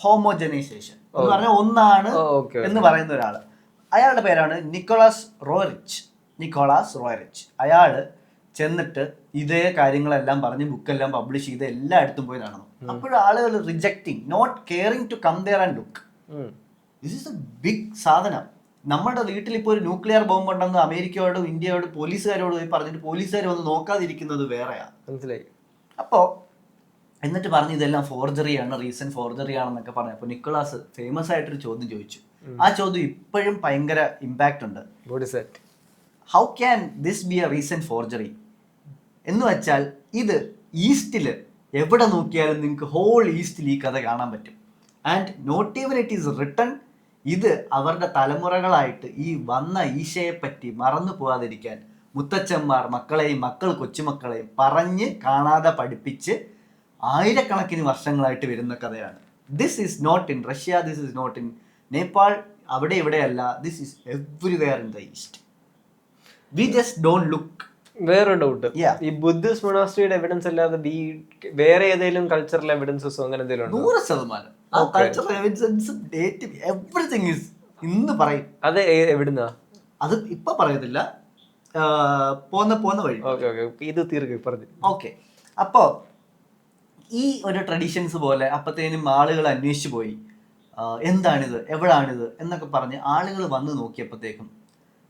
ഹോമോജനൈസേഷൻ എന്ന് പറഞ്ഞാൽ ഒന്നാണ് എന്ന് പറയുന്ന ഒരാള്. അയാളുടെ പേരാണ് നിക്കോളാസ് റോയറിച്ച്. അയാള് ചെന്നിട്ട് ഇതേ കാര്യങ്ങളെല്ലാം പറഞ്ഞ് ബുക്കെല്ലാം പബ്ലിഷ് ചെയ്ത് എല്ലായിടത്തും പോയി നടന്നു. അപ്പോഴും ആളുകൾ rejecting, not caring to come there and look. This is a big സാധനം. നമ്മുടെ വീട്ടിൽ ഇപ്പോൾ ഒരു ന്യൂക്ലിയർ ബോംബ് ഉണ്ടെന്ന് അമേരിക്കയോടും ഇന്ത്യയോടും പോലീസുകാരോട് പോയി പറഞ്ഞിട്ട് പോലീസുകാർ വന്ന് നോക്കാതിരിക്കുന്നത് വേറെയാണ്. മനസ്സിലായി. അപ്പോൾ എന്നിട്ട് പറഞ്ഞു ഇതെല്ലാം ഫോർജറിയാണ്, റീസെന്റ് ഫോർജറിയാണെന്നൊക്കെ പറഞ്ഞു. അപ്പോൾ നിക്കോളാസ് ഫേമസ് ആയിട്ടൊരു ചോദ്യം ചോദിച്ചു. ആ ചോദ്യം ഇപ്പോഴും ഭയങ്കര ഇമ്പാക്റ്റ് ഉണ്ട്. How can this B A recent forgery എന്ന് വെച്ചാൽ, ഇത് ഈസ്റ്റില് എവിടെ നോക്കിയാലും നിങ്ങൾക്ക് ഹോൾ ഈസ്റ്റിൽ ഈ കഥ കാണാൻ പറ്റും. And not even it is written ഇത് അവരുടെ തലമുറകളായിട്ട് ഈ വന്ന ഈശയെ പറ്റി മറന്നു പോകാതിരിക്കാൻ മുത്തച്ഛന്മാർ മക്കളെയും കൊച്ചുമക്കളെയും പറഞ്ഞ് കാണാതെ പഠിപ്പിച്ച് ആയിരക്കണക്കിന് വർഷങ്ങളായിട്ട് വരുന്ന കഥയാണ്. This is not in Russia, this is not in Nepal, അവിടെ ഇവിടെയല്ല, this is everywhere in the east. We just don't look. വേറെ ഡൗട്ട്, ഈ ബുദ്ധിസ്റ്റ് മൊണാസ്ട്രിയുടെ എവിഡൻസ് അല്ലാതെ വേറെ ഏതെങ്കിലും കൾച്ചറൽ എവിഡൻസസോ അങ്ങനെ എന്തെങ്കിലും 100% ആ കൾച്ചറൽ എവിഡൻസ് എവറിത്തിങ് ഈസ് ഇന്ന് പറയും. അത് എവിടുന്നാ? അത് ഇപ്പൊ പറയത്തില്ല, പോന്ന വഴി. ഇത് തീർക്കും പറഞ്ഞു. ഓക്കെ, അപ്പോ ഈ ഒരു ട്രഡീഷൻസ് പോലെ അപ്പത്തേനും ആളുകൾ അന്വേഷിച്ചു പോയി, എന്താണിത്, എവിടാണിത് എന്നൊക്കെ പറഞ്ഞ് ആളുകൾ വന്ന് നോക്കിയപ്പോഴത്തേക്കും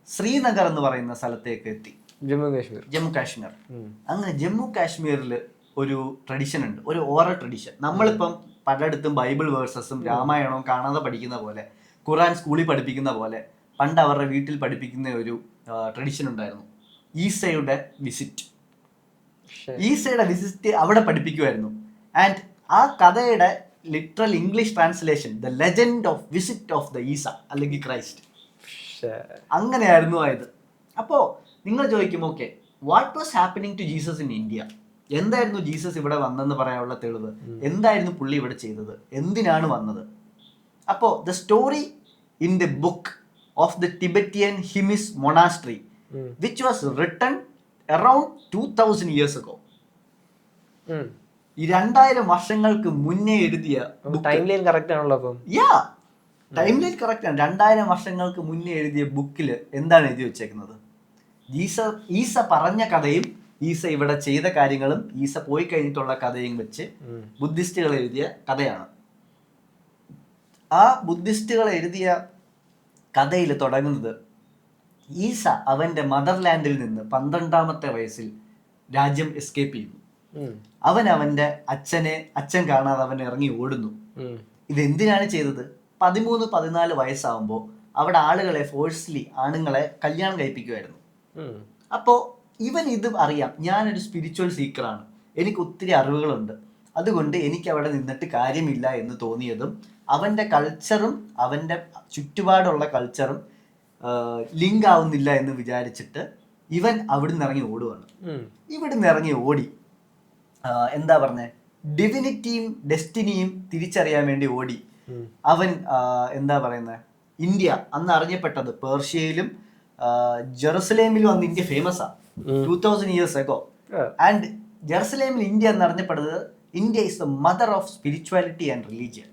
ശ്രീനഗർ എന്ന് പറയുന്ന സ്ഥലത്തേക്ക് എത്തി. ജമ്മു കാശ്മീർ. അങ്ങനെ ജമ്മു കാശ്മീരിൽ ഒരു ട്രഡീഷൻ ഉണ്ട്, ഒരു ഓറൽ ട്രഡീഷൻ. നമ്മളിപ്പം പലയിടത്തും ബൈബിൾ വേഴ്സസും രാമായണവും കാണാതെ പഠിക്കുന്ന പോലെ, ഖുറാൻ സ്കൂളിൽ പഠിപ്പിക്കുന്ന പോലെ പണ്ട് അവരുടെ വീട്ടിൽ പഠിപ്പിക്കുന്ന ഒരു ട്രഡീഷൻ ഉണ്ടായിരുന്നു. ഈസയുടെ വിസിറ്റ്. ഈസയുടെ വിസിറ്റ് അവിടെ പഠിപ്പിക്കുമായിരുന്നു. ആൻഡ് ആ കഥയുടെ literal English translation the legend of visit of the Issa അല്ലെങ്കിൽ ക്രൈസ്റ്റ്, അങ്ങനെയായിരുന്നു ആയത്. അപ്പോൾ നിങ്ങൾ ചോദിക്കും, okay, what was happening to Jesus in India? എന്തായിരുന്നു ജീസസ് ഇവിടെ വന്നെന്ന് പറയാനുള്ള തെളിവ്? എന്തായിരുന്നു പുള്ളി ഇവിടെ ചെയ്തത്? എന്തിനാണ് വന്നത്? അപ്പോൾ the story in the book of the Tibetan Hemis monastery which was written around 2000 years ago. ഈ 2000 വർഷങ്ങൾക്ക് മുന്നേ എഴുതിയ ടൈം ലൈൻ കറക്റ്റ് ആണല്ലോ. അപ്പം ടൈം ലൈൻ കറക്റ്റ് ആണ്. 2000 വർഷങ്ങൾക്ക് മുന്നേ എഴുതിയ ബുക്കിൽ എന്താണ് എഴുതി വെച്ചേക്കുന്നത്? ഈസ പറഞ്ഞ കഥയും ഈസ ഇവിടെ ചെയ്ത കാര്യങ്ങളും ഈസ പോയി കഴിഞ്ഞിട്ടുള്ള കഥയും വെച്ച് ബുദ്ധിസ്റ്റുകൾ എഴുതിയ കഥയാണ്. ആ ബുദ്ധിസ്റ്റുകൾ എഴുതിയ കഥയിൽ തുടങ്ങുന്നത് ഈസ അവന്റെ മദർലാൻഡിൽ നിന്ന് 12ാമത്തെ വയസ്സിൽ രാജ്യം എസ്കേപ്പ് ചെയ്യുന്നു. അച്ഛൻ കാണാതെ അവൻ ഇറങ്ങി ഓടുന്നു. ഇതെന്തിനാണ് ചെയ്തത്? 13-14 വയസ്സാവുമ്പോൾ അവിടെ ആളുകളെ ഫോഴ്സ്ലി ആണുങ്ങളെ കല്യാണം കഴിപ്പിക്കുമായിരുന്നു. അപ്പോൾ ഇവൻ ഇത് അറിയാം, ഞാനൊരു സ്പിരിച്വൽ സീക്കറാണ്, എനിക്ക് ഒത്തിരി അറിവുകളുണ്ട്, അതുകൊണ്ട് എനിക്ക് അവിടെ നിന്നിട്ട് കാര്യമില്ല എന്ന് തോന്നിയതും അവൻ്റെ കൾച്ചറും അവൻ്റെ ചുറ്റുപാടുള്ള കൾച്ചറും ലിങ്ക് ആവുന്നില്ല എന്ന് വിചാരിച്ചിട്ട് ഇവൻ അവിടുന്ന് ഇറങ്ങി ഓടുവാണ്. ഇവിടുന്ന് ഇറങ്ങി ഓടി എന്താ പറഞ്ഞേ, ഡിവിനിറ്റിയും ഡെസ്റ്റിനിയും തിരിച്ചറിയാൻ വേണ്ടി ഓടി. അവൻ എന്താ പറയുന്നത്, ഇന്ത്യ അന്ന് അറിയപ്പെട്ടത് പേർഷ്യയിലും ജെറുസലേമിലും അന്ന് ഇന്ത്യ ഫേമസ് ആണ് 2000 years ago. ആൻഡ് ജെറുസലേമിൽ ഇന്ത്യ എന്ന് അറിഞ്ഞപ്പെടുന്നത് India is the mother of spirituality and religion.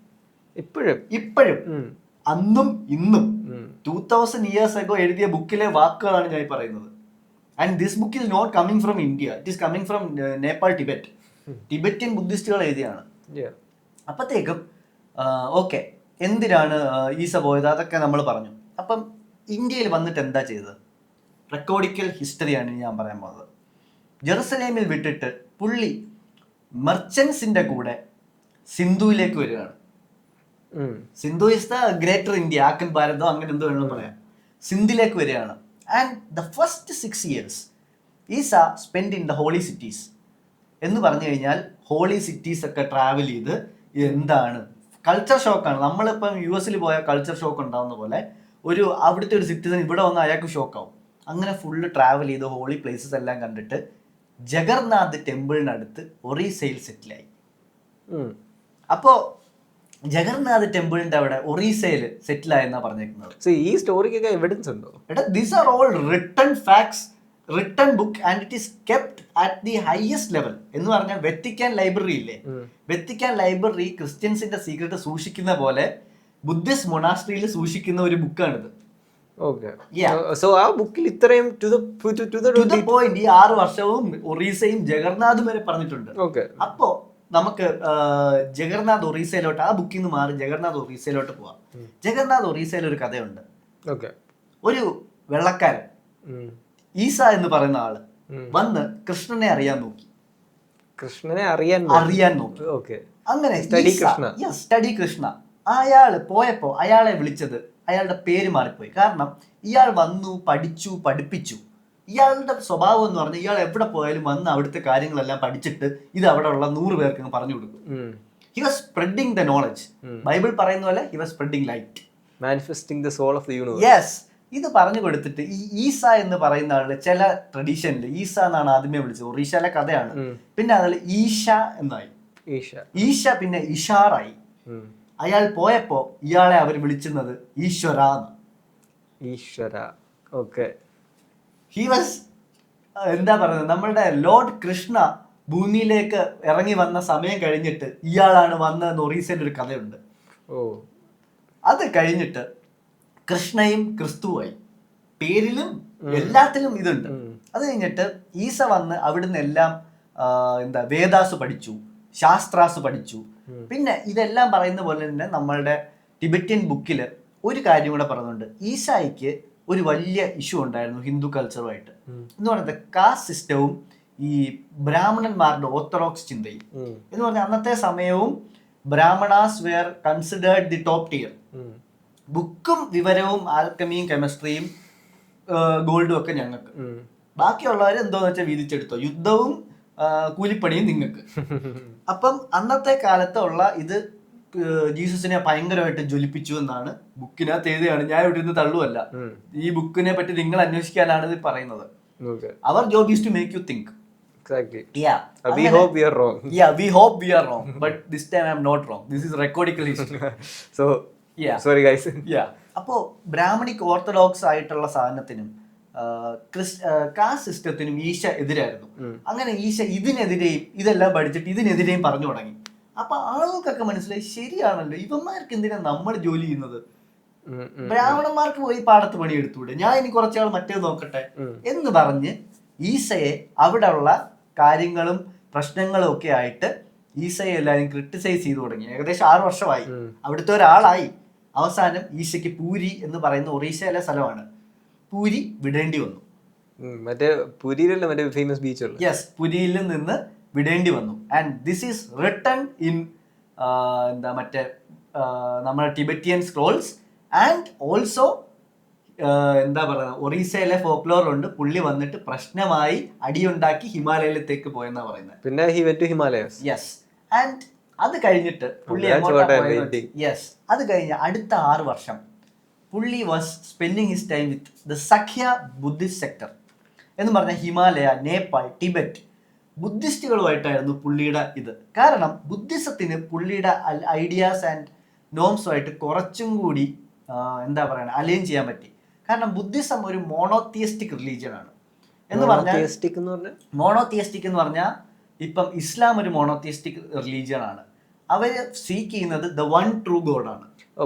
ഇപ്പോഴും അന്നും ഇന്നും 2000 years ago എഴുതിയ ബുക്കിലെ വാക്കുകളാണ് ഞാൻ പറയുന്നത്. And this book is not coming from India, it is coming from Nepal, Tibetan ബുദ്ധിസ്റ്റുകൾ എഴുതിയാണ്. അപ്പത്തേക്കും ഓക്കെ, എന്തിനാണ് ഈസ പോയത് അതൊക്കെ നമ്മൾ പറഞ്ഞു. അപ്പം ഇന്ത്യയിൽ വന്നിട്ട് എന്താ ചെയ്തത്? റെക്കോർഡിക്കൽ ഹിസ്റ്ററിയാണ് ഞാൻ പറയാൻ പോകുന്നത്. ജെറുസലേമിൽ വിട്ടിട്ട് പുള്ളി മെർച്ചൻസിന്റെ കൂടെ സിന്ധുവിലേക്ക് വരികയാണ്. Sindhu is the greater India, ആക്കൻ ഭാരതോ അങ്ങനെ എന്തോ വേണമെന്ന് പറയാം. സിന്ധിലേക്ക് വരികയാണ്. And the first 6 years Issa spend in the holy cities. എന്ന് പറഞ്ഞു കഴിഞ്ഞാൽ ഹോളി സിറ്റീസ് ഒക്കെ ട്രാവൽ ചെയ്ത് എന്താണ് കൾച്ചർ ഷോക്കാണ്. നമ്മളിപ്പം US പോയാൽ കൾച്ചർ ഷോക്ക് ഉണ്ടാവുന്ന പോലെ അവിടുത്തെ ഒരു സിറ്റിസൺ ഇവിടെ വന്ന് അയാൾക്ക് ഷോക്കാവും. അങ്ങനെ ഫുള്ള് ട്രാവൽ ചെയ്ത് ഹോളി പ്ലേസസ് എല്ലാം കണ്ടിട്ട് ജഗർനാഥ് ടെമ്പിളിനടുത്ത് ഒറീസയിൽ സെറ്റിലായി. അപ്പോൾ ജഗർനാഥ് ടെമ്പിളിന്റെ അവിടെ ഒറീസയിൽ സെറ്റിലായെന്നാണ് പറഞ്ഞേക്കുന്നത്. ഈ സ്റ്റോറിക്കൊക്കെ എവിഡൻസ് ഉണ്ടോ? These are all written facts, written book, and it is kept at the highest level. എന്ന് പറഞ്ഞാൽ വെത്തിക്കാൻ ലൈബ്രറി ഇല്ലേ, വെത്തിക്കാൻ ലൈബ്രറി ക്രിസ്ത്യൻസിന്റെ സീക്രട്ട് സൂക്ഷിക്കുന്ന പോലെ ബുദ്ധിസ്റ്റ് മൊണാസ്ട്രിയിൽ സൂക്ഷിക്കുന്ന ഒരു ബുക്കാണിത്. സോ ആ ബുക്കിൽ ഇത്രയും പോയിന്റ് ഈ 6 വർഷവും ഒറീസയും ജഗർനാഥും വരെ പറഞ്ഞിട്ടുണ്ട്. അപ്പോ നമുക്ക് ജഗർനാഥ് ഒറീസയിലോട്ട് ആ ബുക്കിൽ നിന്ന് മാറി ജഗർനാഥ് ഒറീസയിലോട്ട് പോവാം. ജഗർനാഥ് ഒറീസയിൽ ഒരു കഥയുണ്ട്. ഒരു വെള്ളക്കാരൻ ഈസ എന്ന് പറയുന്ന ആള് വന്ന് കൃഷ്ണനെ അറിയാൻ നോക്കി. അങ്ങനെ സ്റ്റഡി കൃഷ്ണ. അയാള് പോയപ്പോ അയാളെ വിളിച്ചത്, അയാളുടെ പേര് മാറിപ്പോയി. കാരണം ഇയാൾ വന്നു, പഠിപ്പിച്ചു. ഇയാളുടെ സ്വഭാവം എന്ന് പറഞ്ഞാൽ ഇയാൾ എവിടെ പോയാലും വന്ന് അവിടുത്തെ കാര്യങ്ങളെല്ലാം പഠിച്ചിട്ട് ഇത് അവിടെ ഉള്ള 100 പേർക്ക് പറഞ്ഞു കൊടുക്കും. He was spreading the knowledge. Bible പറയുന്ന പോലെ he was spreading light. Manifesting the soul of the universe. Yes, ഇത് പറഞ്ഞു കൊടുത്തിട്ട് ഈ ഈസ എന്ന് പറയുന്ന ആള് ചില ട്രഡീഷനിൽ ഈസ എന്നാണ് ആദ്യമേ വിളിച്ചത്, ഒറീസയിലെ കഥയാണ്. പിന്നെ അതിൽ ഈശ എന്നായി, ഈശ പിന്നെ ഇഷാറായി. അയാൾ പോയപ്പോ ഇയാളെ അവർ വിളിക്കുന്നത് ഈശ്വര. ഈശ്വര, ഓക്കെ. ഹി വാസ് എന്താ പറയുന്നത്, നമ്മളുടെ ലോർഡ് കൃഷ്ണ ഭൂമിയിലേക്ക് ഇറങ്ങി വന്ന സമയം കഴിഞ്ഞിട്ട് ഇയാളാണ് വന്നതെന്ന് ഒറീസയിൽ ഒരു കഥയുണ്ട്. അത് കഴിഞ്ഞിട്ട് കൃഷ്ണയും ക്രിസ്തുവായി, പേരിലും എല്ലാത്തിലും ഇതുണ്ട്. അത് കഴിഞ്ഞിട്ട് ഈസ വന്ന് അവിടുന്ന് എല്ലാം വേദാസ് പഠിച്ചു, ശാസ്ത്രാസ് പഠിച്ചു. പിന്നെ ഇതെല്ലാം പറയുന്ന പോലെ തന്നെ നമ്മളുടെ ടിബറ്റിയൻ ബുക്കിൽ ഒരു കാര്യം കൂടെ പറയുന്നുണ്ട്. ഈസായിക്ക് ഒരു വലിയ ഇഷ്യൂ ഉണ്ടായിരുന്നു ഹിന്ദു കൾച്ചറുമായിട്ട് എന്ന് പറയുന്നത് കാസ്റ്റ് സിസ്റ്റവും ഈ ബ്രാഹ്മണന്മാരുടെ ഓർത്തഡോക്സ് ചിന്തയും. എന്ന് പറഞ്ഞാൽ അന്നത്തെ സമയവും Brahmanas were considered the top tier. ബുക്കും വിവരവും ആൽക്കമിയും കെമിസ്ട്രിയും ഗോൾഡും ഒക്കെ ഞങ്ങൾക്ക്, ബാക്കിയുള്ളവർ എന്തോന്ന് വെച്ചാൽ വീതിച്ചെടുത്തോ, യുദ്ധവും കൂലിപ്പണിയും നിങ്ങൾക്ക്. അപ്പം അന്നത്തെ കാലത്തുള്ള ഇത് ജീസസിനെ ഭയങ്കരമായിട്ട് ജ്വലിപ്പിച്ചു എന്നാണ് ബുക്കിനകത്ത് എഴുതിയാണ്. ഞാൻ ഇവിടെ നിന്ന് തള്ളുവല്ല, ഈ ബുക്കിനെ പറ്റി നിങ്ങൾ അന്വേഷിക്കാനാണ് ഇത് പറയുന്നത്. അവർ job is to make you think. Yeah, we hope we are wrong. Yeah, we hope we are wrong, but this time I am not wrong. This is recording history. So yeah, sorry guys. Yeah. അപ്പോ Brahmanic orthodox ആയിട്ടുള്ള സാധനത്തിനും cast സിസ്റ്റത്തിനും ഈശ എതിരായിരുന്നു. അങ്ങനെ ഈശ ഇതിനെതിരെയും ഇതെല്ലാം പഠിച്ചിട്ട് ഇതിനെതിരെയും പറഞ്ഞു തുടങ്ങി. അപ്പൊ ആളുകൾക്കൊക്കെ മനസ്സിലായി, ശരിയാണല്ലോ, ഇവന്മാർക്ക് എന്തിനാ നമ്മൾ ജോലി ചെയ്യുന്നത്, ബ്രാഹ്മണന്മാർക്ക് പോയി പാടത്ത് പണി എടുത്തൂടെ, ഞാൻ ഇനി കുറച്ചാൾ മറ്റേത് നോക്കട്ടെ എന്ന് പറഞ്ഞ് ഈസയെ അവിടെ ഉള്ള കാര്യങ്ങളും പ്രശ്നങ്ങളും ഒക്കെ ആയിട്ട് ഈസയെ എല്ലാവരും ക്രിട്ടിസൈസ് ചെയ്തു തുടങ്ങി. ഏകദേശം 6 വർഷമായി അവിടുത്തെ ഒരാളായി. അവസാനം ഈശയ്ക്ക് പൂരി എന്ന് പറയുന്ന ഒറീസയിലെ സ്ഥലമാണ്, പൂരി വിടേണ്ടി വന്നു. മറ്റേ പുരിയിലല്ലേ മറ്റേ ഫേമസ് ബീച്ച്? യെസ്, പുരിയിൽ നിന്ന് വിടേണ്ടി വന്നു. And this is written in മറ്റേ നമ്മുടെ ടിബറ്റിയൻ സ്ക്രോൾസ്. ആൻഡ് ഓൾസോ എന്താ പറയുക, ഒറീസയിലെ ഫോക്ലോർ ഉണ്ട്, പുള്ളി വന്നിട്ട് പ്രശ്നമായി അടിയുണ്ടാക്കി ഹിമാലയത്തിലേക്ക് പോയെന്നാ പറയുന്നത്. പിന്നെ he went to Himalayas. Yes. And അത് കഴിഞ്ഞിട്ട് പുള്ളി യെസ്, അത് കഴിഞ്ഞ് അടുത്ത 6 വർഷം പുള്ളി was spending his time with the സഖ്യ ബുദ്ധിസ്റ്റ് സെക്ടർ എന്ന് പറഞ്ഞ ഹിമാലയ, നേപ്പാൾ, ടിബറ്റ് ബുദ്ധിസ്റ്റുകളുമായിട്ടായിരുന്നു പുള്ളിയുടെ ഇത്. കാരണം ബുദ്ധിസത്തിന് പുള്ളിയുടെ ഐഡിയാസ് ആൻഡ് നോംസുമായിട്ട് കുറച്ചും കൂടി എന്താ പറയുക അലൈൻ ചെയ്യാൻ പറ്റി. കാരണം ബുദ്ധിസം ഒരു മോണോതിയസ്റ്റിക് റിലീജിയൻ ആണ്. എന്ന് പറഞ്ഞാൽ മോണോതിയസ്റ്റിക് എന്ന് പറഞ്ഞാൽ ഇപ്പം ഇസ്ലാം ഒരു മോണോതിയസ്റ്റിക് റിലീജിയൻ ആണ്. അവര് സീക്ക് ചെയ്യുന്നത് ദ വൺ ട്രൂ ഗോഡ് ആണ്.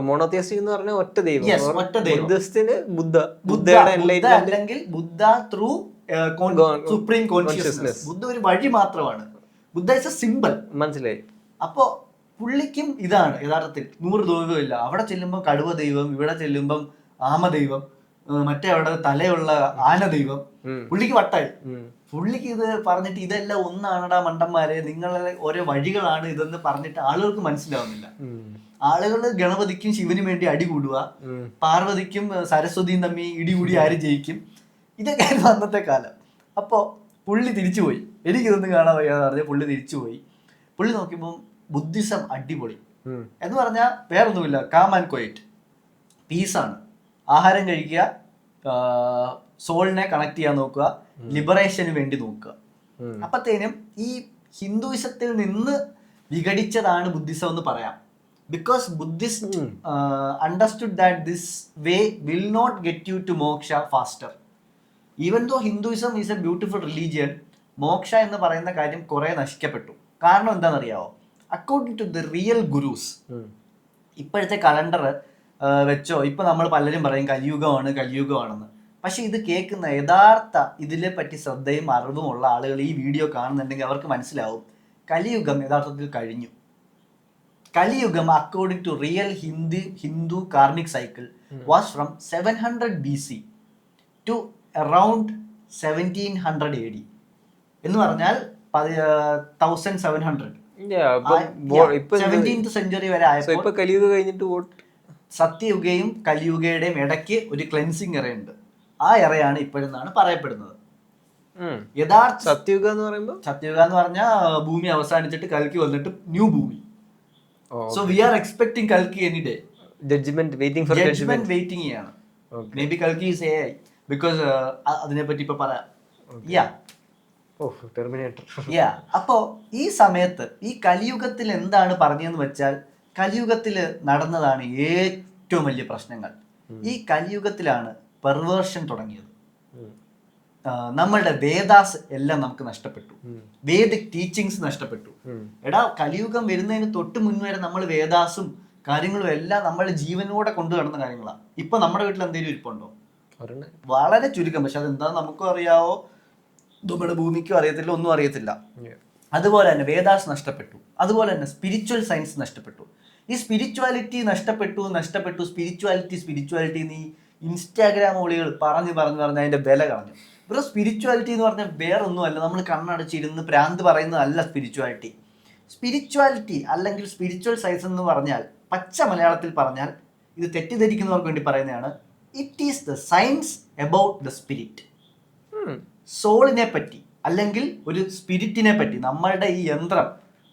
മോണോതിയസ്റ്റിക് എന്ന് പറഞ്ഞാൽ ഒറ്റ ദൈവം, ഒറ്റ ദൈവം. അല്ലെങ്കിൽ ബുദ്ധ ത്രൂ സുപ്രീം കോൺഷ്യസ്നസ്. ബുദ്ധ ഒരു വഴി മാത്രമാണ്. ബുദ്ധ ഇസ് എ സിമ്പിൾ. മനസ്സിലായി. അപ്പോ പുള്ളിക്കും ഇതാണ് യഥാർത്ഥത്തിൽ 100 ദൈവമില്ല. അവിടെ ചെല്ലുമ്പോൾ കടുവ ദൈവം, ഇവിടെ ചെല്ലുമ്പം ആമ ദൈവം, മറ്റേ അവിടെ തലയുള്ള ആന ദൈവം. പുള്ളിക്ക് വട്ടായി. പുള്ളിക്ക് ഇത് പറഞ്ഞിട്ട് ഇതെല്ലാം ഒന്നാണടാ മണ്ടന്മാരെ, നിങ്ങളെ ഓരോ വഴികളാണ് ഇതെന്ന് പറഞ്ഞിട്ട് ആളുകൾക്ക് മനസ്സിലാവുന്നില്ല. ആളുകൾ ഗണപതിക്കും ശിവനും വേണ്ടി അടി കൂടുക, പാർവതിക്കും സരസ്വതിയും തമ്മിൽ ഇടികൂടി ആര് ജയിക്കും, ഇതൊക്കെയായിരുന്നു അന്നത്തെ കാലം. അപ്പോൾ പുള്ളി തിരിച്ചുപോയി. എനിക്കിതൊന്നും കാണാൻ വയ്യാന്ന് പറഞ്ഞാൽ പുള്ളി തിരിച്ചുപോയി. പുള്ളി നോക്കിയപ്പോൾ ബുദ്ധിസം അടിപൊളി എന്ന് പറഞ്ഞാൽ വേറൊന്നുമില്ല, കാം ആൻഡ് ക്വയറ്റ്, പീസാണ്. ആഹാരം കഴിക്കുക, സോളിനെ കണക്ട് ചെയ്യാൻ നോക്കുക, ലിബറേഷന് വേണ്ടി നോക്കുക. അപ്പത്തേനും ഈ ഹിന്ദുയിസത്തിൽ നിന്ന് വിഘടിച്ചതാണ് ബുദ്ധിസം എന്ന് പറയാം. Because Buddhist understood that this way will not get you to moksha faster. Even though Hinduism is a beautiful religion, moksha എന്ന് പറയുന്ന കാര്യം കുറെ നശിക്കപ്പെട്ടു. കാരണം എന്താണെന്നറിയാവോ? According to the real gurus, ഇപ്പോഴത്തെ കലണ്ടർ വെച്ചോ ഇപ്പൊ നമ്മൾ പലരും പറയും കലിയുഗമാണ് കലിയുഗമാണെന്ന്. പക്ഷെ ഇത് കേൾക്കുന്ന യഥാർത്ഥ ഇതിനെ പറ്റി ശ്രദ്ധയും അറിവും ഉള്ള ആളുകൾ ഈ വീഡിയോ കാണുന്നുണ്ടെങ്കിൽ അവർക്ക് മനസ്സിലാവും കലിയുഗം യഥാർത്ഥത്തിൽ കഴിഞ്ഞു. Kaliyuga according to real Hindu karmic cycle was from 700 BC to around 1700 AD എന്ന് പറഞ്ഞാൽ 1700 17th സെഞ്ചുറി വരെ ആയപ്പോൾ സത്യയുഗയും കലിയുഗയുടെയും ഇടയ്ക്ക് ഒരു ക്ലെൻസിങ് എറയുണ്ട്. ആ എറയാണ് ഇപ്പോഴെന്നാണ് പറയപ്പെടുന്നത്. യഥാർത്ഥ സത്യയുഗ എന്ന് പറഞ്ഞാൽ ഭൂമി അവസാനിച്ചിട്ട് കൽക്കി വന്നിട്ട് ന്യൂ ഭൂമി. സോ വി ആർ എക്സ്പെക്ടിങ് കൽക്കി any day. Judgement waiting for judgement waiting ചെയ്യാണ്. മേ ബി കൽക്കി ഈസ് AI ബിക്കോസ് അതിനെ പറ്റി ഇപ്പൊ പറയാം. അപ്പോ ഈ സമയത്ത് ഈ കലിയുഗത്തിൽ എന്താണ് പറഞ്ഞതെന്ന് വെച്ചാൽ, കലിയുഗത്തില് നടന്നതാണ് ഏറ്റവും വലിയ പ്രശ്നങ്ങൾ. ഈ കലിയുഗത്തിലാണ് പെർവേർഷൻ തുടങ്ങിയത്. നമ്മളുടെ വേദാസ് എല്ലാം നമുക്ക് നഷ്ടപ്പെട്ടു, വേദിക് ടീച്ചിങ്സ് നഷ്ടപ്പെട്ടു. എടാ, കലിയുഗം വരുന്നതിന് തൊട്ട് മുൻപ് വരെ നമ്മൾ വേദാസും കാര്യങ്ങളും എല്ലാം നമ്മളുടെ ജീവനോടെ കൊണ്ടു നടന്ന കാര്യങ്ങളാണ്. ഇപ്പൊ നമ്മുടെ വീട്ടിൽ എന്തെങ്കിലും ഇരിപ്പുണ്ടോ? വളരെ ചുരുക്കം. പക്ഷെ അതെന്താന്ന് നമുക്കും അറിയാവോ, നമ്മുടെ ഭൂമിക്കും അറിയത്തില്ല, ഒന്നും അറിയത്തില്ല. അതുപോലെ തന്നെ വേദാസ് നഷ്ടപ്പെട്ടു, അതുപോലെ തന്നെ സ്പിരിച്വൽ സയൻസ് നഷ്ടപ്പെട്ടു. ഈ സ്പിരിച്വാലിറ്റി നഷ്ടപ്പെട്ടു. സ്പിരിച്വാലിറ്റി നീ ഇൻസ്റ്റാഗ്രാം ഒളികൾ പറഞ്ഞ് അതിന്റെ വില കളഞ്ഞു. ഇവിടെ സ്പിരിച്വാലിറ്റി എന്ന് പറഞ്ഞാൽ വേറെ ഒന്നുമല്ല, നമ്മൾ കണ്ണടച്ചിരുന്ന് പ്രാന്ത് പറയുന്നതല്ല സ്പിരിച്വാലിറ്റി. സ്പിരിച്വാലിറ്റി അല്ലെങ്കിൽ സ്പിരിച്വൽ സയൻസ് എന്ന് പറഞ്ഞാൽ, പച്ച മലയാളത്തിൽ പറഞ്ഞാൽ, ഇത് തെറ്റിദ്ധരിക്കുന്നവർക്ക് വേണ്ടി പറയുന്നതാണ്, it is the science about the spirit. സോളിനെ പറ്റി അല്ലെങ്കിൽ ഒരു സ്പിരിറ്റിനെ പറ്റി, നമ്മളുടെ ഈ യന്ത്രം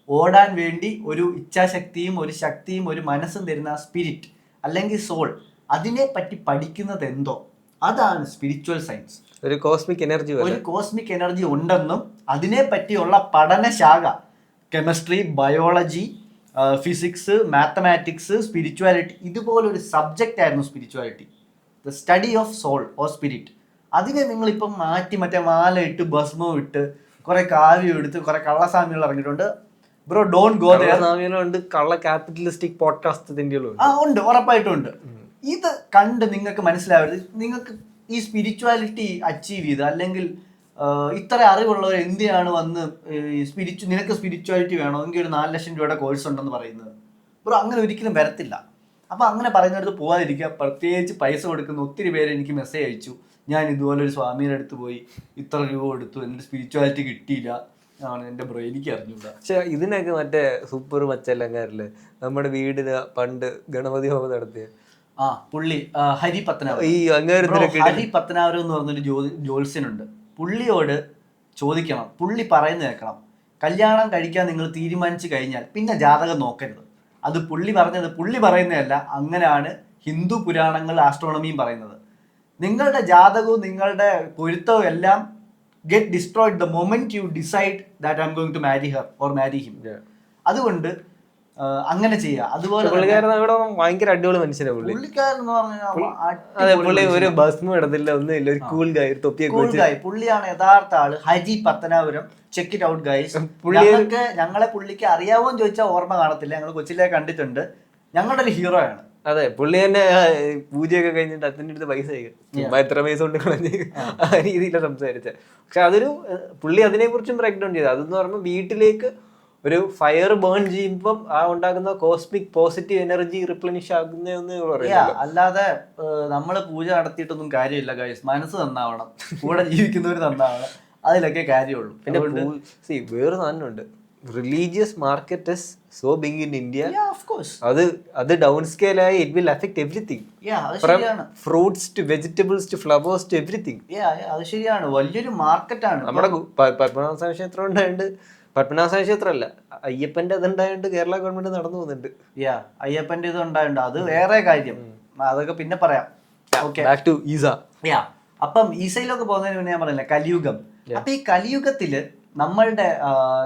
ഓടാൻ വേണ്ടി ഒരു ഇച്ഛാശക്തിയും ഒരു ശക്തിയും ഒരു മനസ്സും തരുന്ന സ്പിരിറ്റ് അല്ലെങ്കിൽ സോൾ, അതിനെ പറ്റി പഠിക്കുന്നത് എന്തോ അതാണ് സ്പിരിച്വൽ സയൻസ്. ഒരു കോസ്മിക് എനർജി ഉണ്ടെന്നും അതിനെ പറ്റിയുള്ള പഠനശാഖ chemistry, biology, physics, mathematics, spirituality, ഇതുപോലൊരു സബ്ജക്റ്റ് ആയിരുന്നു spirituality, the study of soul or spirit. അതിനെ നിങ്ങളിപ്പം മാറ്റി മറ്റേ മാല ഇട്ട് ഭസ്മം ഇട്ട് കുറെ കാവ്യം എടുത്ത് കുറെ കള്ളസ്വാമികൾ ഇറങ്ങിയിട്ടുണ്ട്. Bro, don't go there. കള്ള ക്യാപിറ്റലിസ്റ്റിക് പോഡ്കാസ്റ്റ് ഉണ്ട്, ഉറപ്പായിട്ടും ഉണ്ട്. ഇത് കണ്ട് നിങ്ങൾക്ക് മനസ്സിലാവരുത്. നിങ്ങൾക്ക് ഈ സ്പിരിച്വാലിറ്റി അച്ചീവ് ചെയ്ത് അല്ലെങ്കിൽ ഇത്ര അറിവുള്ളവർ എന്തിനാണ് വന്ന് നിനക്ക് സ്പിരിച്വാലിറ്റി വേണോ എങ്കിൽ ഒരു 4 ലക്ഷം രൂപയുടെ കോഴ്സ് ഉണ്ടെന്ന് പറയുന്നത്? ബ്രോ, അങ്ങനെ ഒരിക്കലും വരത്തില്ല. അപ്പൊ അങ്ങനെ പറയുന്നിടത്ത് പോകാതിരിക്കുക. പ്രത്യേകിച്ച് പൈസ കൊടുക്കുന്ന ഒത്തിരി പേര് എനിക്ക് മെസ്സേജ് അയച്ചു, ഞാൻ ഇതുപോലെ ഒരു സ്വാമിയുടെ അടുത്ത് പോയി ഇത്ര രൂപ കൊടുത്തു, എൻ്റെ സ്പിരിച്വാലിറ്റി കിട്ടിയില്ല. എൻ്റെ ബ്രോ, എനിക്ക് അറിഞ്ഞൂടാ. പക്ഷെ ഇതിനൊക്കെ മറ്റേ സൂപ്പർ മച്ചല്ലങ്കാരില്ലേ, നമ്മുടെ വീടിന് പണ്ട് ഗണപതി ഹോമം നടത്തിയ പുള്ളി ഹരി പത്തനാപുരം. ഹരി പത്തനാപുരം എന്ന് പറഞ്ഞൊരു ജ്യോത്സ്യനുണ്ട്. പുള്ളിയോട് ചോദിക്കണം, പുള്ളി പറയുന്നത് കേൾക്കണം. കല്യാണം കഴിക്കാൻ നിങ്ങൾ തീരുമാനിച്ചു കഴിഞ്ഞാൽ പിന്നെ ജാതകം നോക്കരുത്. അത് പുള്ളി പറയുന്നതല്ല, അങ്ങനെയാണ് ഹിന്ദു പുരാണങ്ങൾ, ആസ്ട്രോണമിയും പറയുന്നത്. നിങ്ങളുടെ ജാതകവും നിങ്ങളുടെ പൊരുത്തവും എല്ലാം get destroyed the moment you decide that I'm going to marry her or marry him. അതുകൊണ്ട് അങ്ങനെ ചെയ്യുക. അതുപോലെ ഭയങ്കര അടിപൊളി മനുഷ്യനാണ് പുള്ളിക്കാരൻ എന്ന് പറഞ്ഞാൽ ഒരു ഭസ്മം ഇടത്തില്ല, ഒന്നുമില്ല, ഒരു കൂൾ ഗായ്, തൊപ്പിയൊക്കെ. പുള്ളിയാണ് യഥാർത്ഥ ആള്, Hari Pathanapuram. Check it out guys. ഞങ്ങളെ പുള്ളിക്ക് അറിയാവോ എന്ന് ചോദിച്ചാൽ ഓർമ്മ കാണത്തില്ല, ഞങ്ങൾ കൊച്ചിലെ കണ്ടിട്ടുണ്ട്. ഞങ്ങളുടെ ഒരു ഹീറോ ആണ്. അതെ, പുള്ളി തന്നെ പൂജയൊക്കെ കഴിഞ്ഞിട്ട് അച്ഛൻ്റെ അടുത്ത് പൈസ എത്ര പൈസ കൊണ്ട് കളഞ്ഞ് ആ രീതിയിലാണ് സംസാരിച്ചത്. പക്ഷെ പുള്ളി അതിനെ കുറിച്ചും ബ്രേക്ക് ഡൗൺ ചെയ്തത്. അതെന്ന് പറയുമ്പോൾ വീട്ടിലേക്ക് ഒരു ഫയർ ബേൺ ചെയ്യുമ്പം ഉണ്ടാകുന്ന കോസ്മിക് പോസിറ്റീവ് എനർജി റിപ്ലനിഷ് ആകുന്നതെന്ന് പറയാം. അല്ലാതെ നമ്മള് പൂജ നടത്തിയിട്ടൊന്നും കാര്യമില്ല ഗൈസ്. മനസ്സ് നന്നാവണം, കൂടെ ജീവിക്കുന്നവർ നന്നാവണം, അതിലൊക്കെ കാര്യമുള്ളൂ. പിന്നെ വേറെ സാധനമുണ്ട്, religious market is so big in India. അത് ഡൗൺ സ്കെയിൽ ആയി it will affect everything, fruits to vegetables to flowers to everything. അത് ശരിയാണ്, വലിയൊരു മാർക്കറ്റാണ്. നമ്മുടെ പത്മനാഭസ്വാമി ക്ഷേത്രം ഉണ്ടായിട്ട്, പത്മനാഭസ്വാമി ക്ഷേത്രമല്ല, അയ്യപ്പന്റെ അതുണ്ടായിട്ട് കേരള ഗവൺമെന്റ് നടന്നു പോകുന്നുണ്ട്. അയ്യപ്പന്റെ ഇത് ഉണ്ടായിട്ടുണ്ട്, അത് വേറെ കാര്യം, അതൊക്കെ പിന്നെ പറയാം. Back to Issa. അപ്പം ഈസയിലൊക്കെ പോകുന്നതിന് മുന്നേ ഞാൻ പറഞ്ഞില്ല കലിയുഗം. അപ്പൊ ഈ കലിയുഗത്തില് നമ്മളുടെ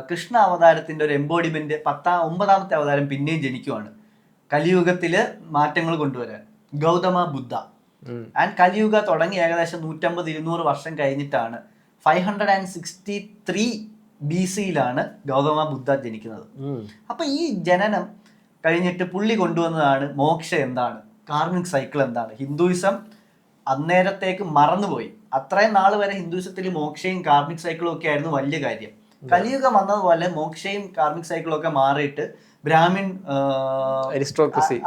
കൃഷ്ണ അവതാരത്തിന്റെ ഒരു എംബോഡിമെന്റ് 9ാമത്തെ അവതാരം പിന്നെയും ജനിക്കുവാണ് കലിയുഗത്തില് മാറ്റങ്ങൾ കൊണ്ടുവരാൻ, ഗൗതമ ബുദ്ധ. ആൻഡ് കലിയുഗ തുടങ്ങി ഏകദേശം 150-200 വർഷം കഴിഞ്ഞിട്ടാണ് 563 BC-യിലാണ് ഗൗതമ ബുദ്ധ ജനിക്കുന്നത്. അപ്പൊ ഈ ജനനം കഴിഞ്ഞിട്ട് പുള്ളി കൊണ്ടുവന്നതാണ് മോക്ഷം എന്താണ്, കാർമിക് സൈക്കിൾ എന്താണ്. ഹിന്ദുയിസം അന്നേരത്തേക്ക് മറന്നുപോയി. അത്രയും നാൾ വരെ ഹിന്ദുയിസത്തിൽ മോക്ഷയും കാർമിക് സൈക്കിളും ഒക്കെ ആയിരുന്നു വലിയ കാര്യം. കലിയുഗം വന്നതുപോലെ മോക്ഷയും കാർമിക് സൈക്കിളും ഒക്കെ മാറിയിട്ട് ബ്രാഹ്മിൻ, അരിസ്റ്റോക്രസി,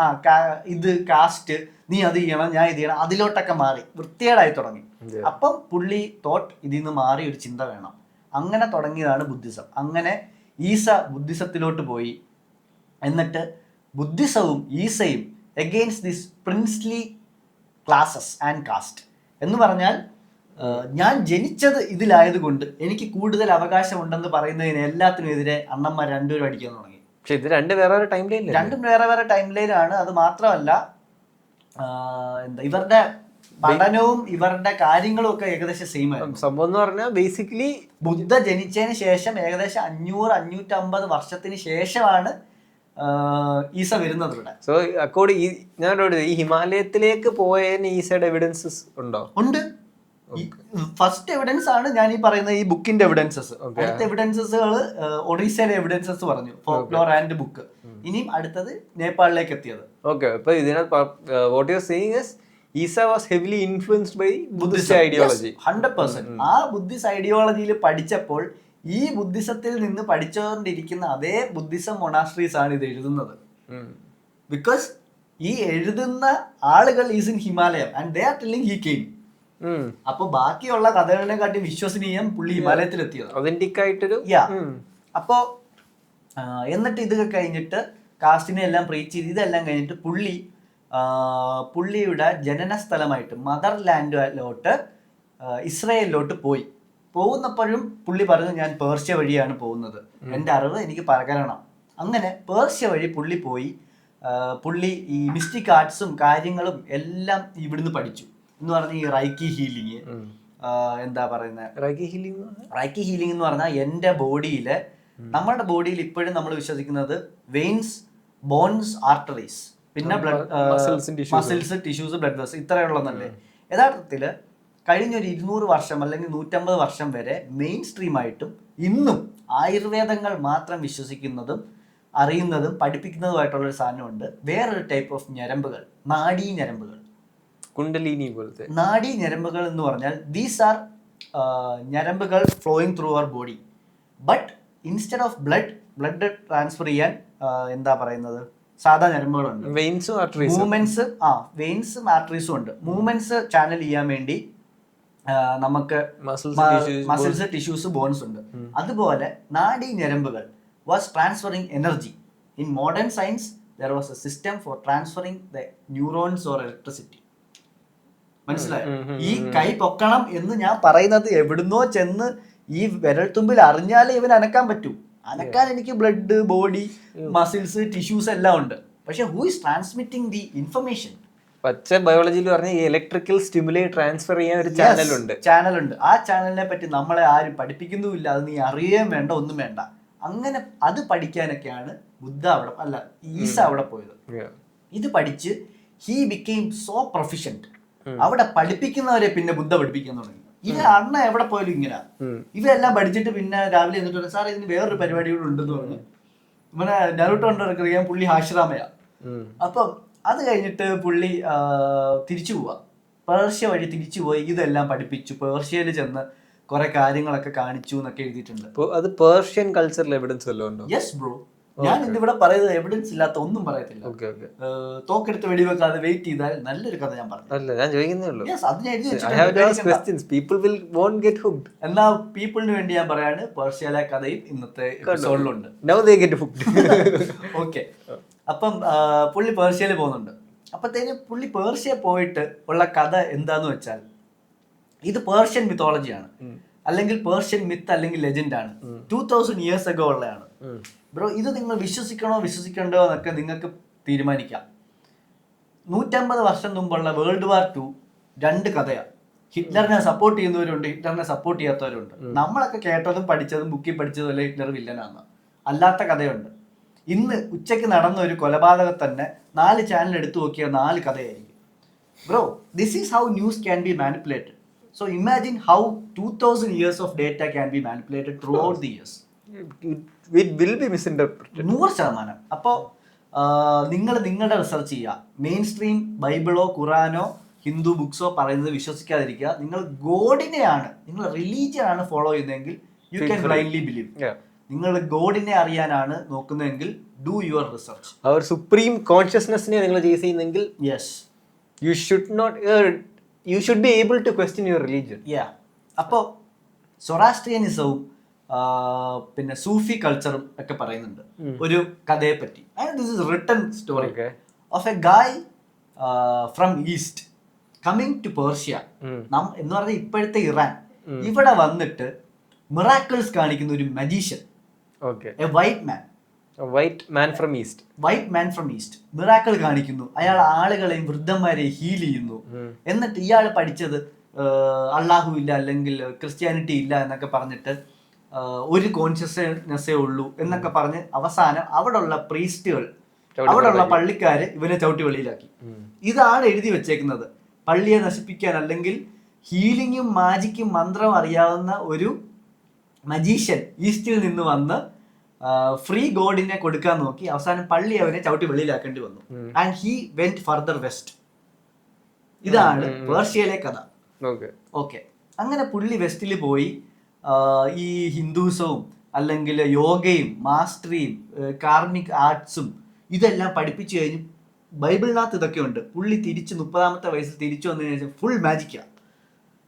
ഇത് കാസ്റ്റ്, നീ അത് ചെയ്യണം ഞാൻ ഇത് ചെയ്യണം, അതിലോട്ടൊക്കെ മാറി വൃത്തികേടായി തുടങ്ങി. അപ്പം പുള്ളി തോട്ട് ഇതിൽ നിന്ന് മാറി ഒരു ചിന്ത വേണം. അങ്ങനെ തുടങ്ങിയതാണ് ബുദ്ധിസം. അങ്ങനെ ഈസ ബുദ്ധിസത്തിലോട്ട് പോയി. എന്നിട്ട് ബുദ്ധിസവും ഈസയും against this princely classes and caste എന്ന് പറഞ്ഞാൽ, ഞാൻ ജനിച്ചത് ഇതിലായതുകൊണ്ട് എനിക്ക് കൂടുതൽ അവകാശമുണ്ടെന്ന് പറയുന്നതിന് എല്ലാത്തിനും എതിരെ അണ്ണന്മാർ രണ്ടുപേരും അടിക്കാൻ തുടങ്ങി. പക്ഷെ ഇത് രണ്ടും വേറെ ടൈം ലൈനാണ്. അത് മാത്രമല്ല എന്താ ഇവരുടെ പഠനവും ഇവരുടെ കാര്യങ്ങളും ഒക്കെ ഏകദേശം സെയിം ആയിരുന്നു. സംഭവം എന്ന് പറഞ്ഞാൽ ബേസിക്കലി ബുദ്ധ ജനിച്ചതിന് ശേഷം ഏകദേശം 500-550 വർഷത്തിന് ശേഷമാണ് ഈസ വരുന്നത് ഇവിടെ. സോ അക്കോർഡിംഗ് ഞാൻ ഈ ഹിമാലയത്തിലേക്ക് പോയതിന് ഈസയുടെ എവിഡൻസസ് ഉണ്ടോ? ഉണ്ട്. ഫസ്റ്റ് എവിഡൻസ് ആണ് ഞാൻ ഈ പറയുന്ന ഈ ബുക്കിന്റെ എവിഡൻസസ്. അടുത്ത എവിഡൻസസുകൾ ഒറീസയിലെ എവിഡൻസസ് പറഞ്ഞു, ഫോക്ലോർ ആൻഡ് ബുക്ക്. ഇനിയും അടുത്തത് നേപ്പാളിലേക്ക് എത്തിയത്. ഓക്കെ, അപ്പൊ ഇതിനകത്ത് what you are saying is Issa was heavily influenced by Buddhist ideology. 100%. ആ ബുദ്ധിസ്റ്റ് ഐഡിയോളജിയിൽ പഠിച്ചപ്പോൾ ഈ ബുദ്ധിസത്തിൽ നിന്ന് പഠിച്ചുകൊണ്ടിരിക്കുന്ന അതേ ബുദ്ധിസം മൊണാസ്ട്രീസ് ആണ് ഇത് എഴുതുന്നത്. ബിക്കോസ് ഈ എഴുതുന്ന ആളുകൾ is in Himalayam and they are telling he came. അപ്പൊ ബാക്കിയുള്ള കഥകളെ കാട്ടി വിശ്വസനീയം പുള്ളി ഹിമാലയത്തിലെത്തിയത്. ഒതന്റിക് ആയിട്ടൊരു അപ്പോ എന്നിട്ട് ഇത് കഴിഞ്ഞിട്ട് കാസ്റ്റിനെ എല്ലാം പ്രീച്ച് ചെയ്ത് ഇതെല്ലാം കഴിഞ്ഞിട്ട് പുള്ളിയുടെ ജനന സ്ഥലമായിട്ട് മദർലാൻഡിലോട്ട് ഇസ്രയേലിലോട്ട് പോകുന്നപ്പോഴും പുള്ളി പറഞ്ഞു ഞാൻ പേർഷ്യ വഴിയാണ് പോകുന്നത്, എൻ്റെ അറിവ് എനിക്ക് പകരണം. അങ്ങനെ പേർഷ്യ വഴി പുള്ളി പോയി. പുള്ളി ഈ മിസ്റ്റിക് ആർട്സും കാര്യങ്ങളും എല്ലാം ഇവിടുന്ന് പഠിച്ചു. എന്ന് പറഞ്ഞ ഈ റൈക്കി ഹീലിംഗ്, എന്താ പറയുന്നത് റൈക്കി ഹീലിംഗ് എന്ന് പറഞ്ഞാൽ എൻ്റെ ബോഡിയിലെ, നമ്മുടെ ബോഡിയിൽ ഇപ്പോഴും നമ്മൾ വിശ്വസിക്കുന്നത് വെയിൻസ്, ബോൺസ്, ആർട്ടറീസ്, പിന്നെ blood muscles, tissues, blood vessels ഇത്രയുള്ളതല്ലേ. യഥാർത്ഥത്തില് കഴിഞ്ഞൊരു 200 വർഷം അല്ലെങ്കിൽ 150 വർഷം വരെ മെയിൻ സ്ട്രീം ആയിട്ടും ഇന്നും ആയുർവേദങ്ങൾ മാത്രം വിശ്വസിക്കുന്നതും അറിയുന്നതും പഠിപ്പിക്കുന്നതുമായിട്ടുള്ളൊരു സാധനമുണ്ട്. വേറൊരു ടൈപ്പ് ഓഫ് ഞരമ്പുകൾ, നാഡീ ഞരമ്പുകൾ, കുണ്ടലിനി പോലത്തെ നാഡീ ഞരമ്പുകൾ എന്ന് പറഞ്ഞാൽ ദീസ് ആർ ഞരമ്പുകൾ flowing through our body. But instead of blood transfer ചെയ്യാൻ എന്താ പറയുന്നത് സാധാ ഞരമ്പുകളുണ്ട്. മൂവ്മെന്റ്സ് വെയിൻസും ആർട്ടറീസും ഉണ്ട്. മൂവ്മെന്റ്സ് ചാനൽ ചെയ്യാൻ വേണ്ടി നമുക്ക് മസിൽസ്, ടിഷ്യൂസ്, ബോൺസ് ഉണ്ട്. അതുപോലെ നാഡീ ഞരമ്പുകൾ was transferring energy. In modern science there was A system for transferring the neurons or electricity. മനസ്സിലായോ? ഈ കൈ പൊക്കണം എന്ന് ഞാൻ പറയുന്നത് എവിടുന്നോ ചെന്ന് ഈ വിരൽത്തുമ്പിൽ അറിഞ്ഞാലേ ഇവൻ അനക്കാൻ പറ്റൂ. അനക്കാൻ എനിക്ക് ബ്ലഡ്, ബോഡി, മസിൽസ്, ടിഷ്യൂസ് എല്ലാം ഉണ്ട്. പക്ഷെ who is transmitting the information? പച്ച ബയോളജിയിൽ പറഞ്ഞ ഇലക്ട്രിക്കൽ സ്റ്റിമുലേറ്റ് ട്രാൻസ്ഫർ ചെയ്യാൻ ഒരു ചാനലുണ്ട്. ആ ചാനലിനെ പറ്റി നമ്മളെ ആരും പഠിപ്പിക്കുന്നുമില്ല. അത് നീ അറിയുകയും വേണ്ട, ഒന്നും വേണ്ട. അങ്ങനെ അത് പഠിക്കാനൊക്കെയാണ് ബുദ്ധ ഈസ അവിടെ പോയത്. ഇത് പഠിച്ച് ഹി ബിക്കെയിം സോ പ്രൊഫിഷ്യന്റ്. അവിടെ പഠിപ്പിക്കുന്നവരെ പിന്നെ ബുദ്ധ പഠിപ്പിക്കാൻ തുടങ്ങി. ഇത് അണ്ണ എവിടെ പോയാലും ഇങ്ങനെ ഇവരെല്ലാം പഠിച്ചിട്ട് പിന്നെ രാവിലെ എന്നിട്ട് സാർ ഇതിന് വേറൊരു പരിപാടി കൂടെ ഉണ്ടെന്ന് പറഞ്ഞു. ഇങ്ങനെ നരുട്ടോ ഉണ്ടറിയാൻ പുള്ളി ഹാഷിറാമയ. അപ്പം അത് കഴിഞ്ഞിട്ട് പുള്ളി തിരിച്ചു പോവാ, പേർഷ്യ വഴി തിരിച്ചു പോയി ഇതെല്ലാം പഠിപ്പിച്ചു. പേർഷ്യയിൽ ചെന്ന് കുറെ കാര്യങ്ങളൊക്കെ കാണിച്ചു എന്നൊക്കെ എഴുതിയിട്ടുണ്ട്. അത് പേർഷ്യൻ കൾച്ചറിൽ എവിഡൻസ് വല്ലതും ഉണ്ടോ? യെസ് ബ്രോ, ഞാൻ ഇതിവിടെ പറയുന്നത് എവിഡൻസ് ഇല്ലാത്ത ഒന്നും പറയത്തില്ല. തോക്കെടുത്ത് വെടിവെക്കാതെ വെയിറ്റ് ചെയ്താൽ നല്ലൊരു കഥ ഞാൻ പറഞ്ഞു. എന്നാ പീപ്പിളിന് വേണ്ടി ഞാൻ പറയാണ്, പേർഷ്യയിലെ കഥയും ഇന്നത്തെ എപ്പിസോഡിലുണ്ട്. ഓക്കെ, അപ്പം പുള്ളി പേർഷ്യയിൽ പോകുന്നുണ്ട്. അപ്പത്തേന് പുള്ളി പേർഷ്യ പോയിട്ട് ഉള്ള കഥ എന്താന്ന് വെച്ചാൽ ഇത് പേർഷ്യൻ മിത്തോളജിയാണ്, അല്ലെങ്കിൽ പേർഷ്യൻ മിത്ത് അല്ലെങ്കിൽ ലെജൻഡ് ആണ്. 2000 years ago ഉള്ളതാണ് ബ്രോ. ഇത് നിങ്ങൾ വിശ്വസിക്കണ്ടോ എന്നൊക്കെ നിങ്ങൾക്ക് തീരുമാനിക്കാം. 150 വർഷം മുമ്പുള്ള വേൾഡ് വാർ 2 2 കഥയാണ്. ഹിറ്റ്ലറിനെ സപ്പോർട്ട് ചെയ്യുന്നവരുണ്ട്, ഹിറ്റ്ലറിനെ സപ്പോർട്ട് ചെയ്യാത്തവരുണ്ട്. നമ്മളൊക്കെ കേട്ടതും പഠിച്ചതും ബുക്കിൽ പഠിച്ചതും അല്ലെ ഹിറ്റ്ലർ വില്ലനാണ്. അല്ലാത്ത കഥയുണ്ട്. ഇന്ന് ഉച്ചയ്ക്ക് നടന്ന ഒരു കൊലപാതകം തന്നെ 4 ചാനൽ എടുത്തു നോക്കിയാൽ 4 കഥയായിരിക്കും. Bro, this is how news can be manipulated. So imagine how 2000 years of data can be manipulated throughout the years. It will be misinterpreted. 100%. അപ്പോൾ നിങ്ങൾ നിങ്ങളുടെ റിസർച്ച് ചെയ്യുക. മെയിൻ സ്ട്രീം ബൈബിളോ ഖുറാനോ ഹിന്ദു ബുക്സോ പറയുന്നത് വിശ്വസിക്കാതിരിക്കുക. നിങ്ങൾ ഗോഡിനെയാണ്, നിങ്ങൾ റിലീജിയൻ ആണ് ഫോളോ ചെയ്യുന്നതെങ്കിൽ യു ക്യാൻ ബ്ലൈൻഡ്ലി ബിലീവ്. നിങ്ങൾ ഗോഡിനെ അറിയാനാണ് നോക്കുന്നതെങ്കിൽ ഡു യുവർ റിസർച്ച്. അവർ സുപ്രീം കോൺഷ്യസ്നെസ്സിനെ നിങ്ങൾ ചേസ് ചെയ്യുന്നെങ്കിൽ yes, you should not you should be able to question your religion. അപ്പോൾ സൊറാസ്ട്രിയനിസവും പിന്നെ സൂഫി കൾച്ചറും ഒക്കെ പറയുന്നുണ്ട് ഒരു കഥയെ പറ്റി. This is written story of a guy from east coming to Persia എന്ന് പറഞ്ഞാൽ ഇപ്പോഴത്തെ ഇറാൻ. ഇവിടെ വന്നിട്ട് മിറാക്കിൾസ് കാണിക്കുന്ന ഒരു magician, a white man. White man from east. White man from east miracle കാണിക്കുന്നു. അയാൾ ആളുകളെയും വൃദ്ധന്മാരെയും ഹീൽ ചെയ്യുന്നു. എന്നിട്ട് ഇയാൾ പഠിച്ചത് അള്ളാഹു ഇല്ല അല്ലെങ്കിൽ ക്രിസ്ത്യാനിറ്റി ഇല്ല എന്നൊക്കെ പറഞ്ഞിട്ട് ഒരു കോൺഷ്യസ്നെസ്സേ ഉള്ളൂ എന്നൊക്കെ പറഞ്ഞ് അവസാനം അവിടെയുള്ള പ്രീസ്റ്റുകൾ, അവിടെയുള്ള പള്ളിക്കാര് ഇവനെ ചവിട്ടി വെളിയിലാക്കി. ഇതാണ് എഴുതി വെച്ചേക്കുന്നത്. പള്ളിയെ നശിപ്പിക്കാൻ അല്ലെങ്കിൽ ഹീലിങ്ങും മാജിക്കും മന്ത്രം അറിയാവുന്ന ഒരു മജീഷ്യൻ ഈസ്റ്റിൽ നിന്ന് വന്ന് ഫ്രീ ഗോഡിനെ കൊടുക്കാൻ നോക്കി. അവസാനം പള്ളി അവനെ ചവിട്ടി വെളിയിലാക്കേണ്ടി വന്നു. And he went further west. ഇതാണ് പേർഷ്യയിലെ കഥ. ഓക്കെ, അങ്ങനെ പുള്ളി വെസ്റ്റിൽ പോയി ഈ ഹിന്ദുസവും അല്ലെങ്കിൽ യോഗയും മാസ്റ്ററിയും കാർമിക് ആർട്സും ഇതെല്ലാം പഠിപ്പിച്ചു കഴിഞ്ഞു. ബൈബിളിനകത്ത് ഇതൊക്കെ ഉണ്ട്. പുള്ളി തിരിച്ച് 30-ാമത്തെ വയസ്സിൽ തിരിച്ചു വന്നതിന് ശേഷം ഫുൾ മാജിക്കാണ്.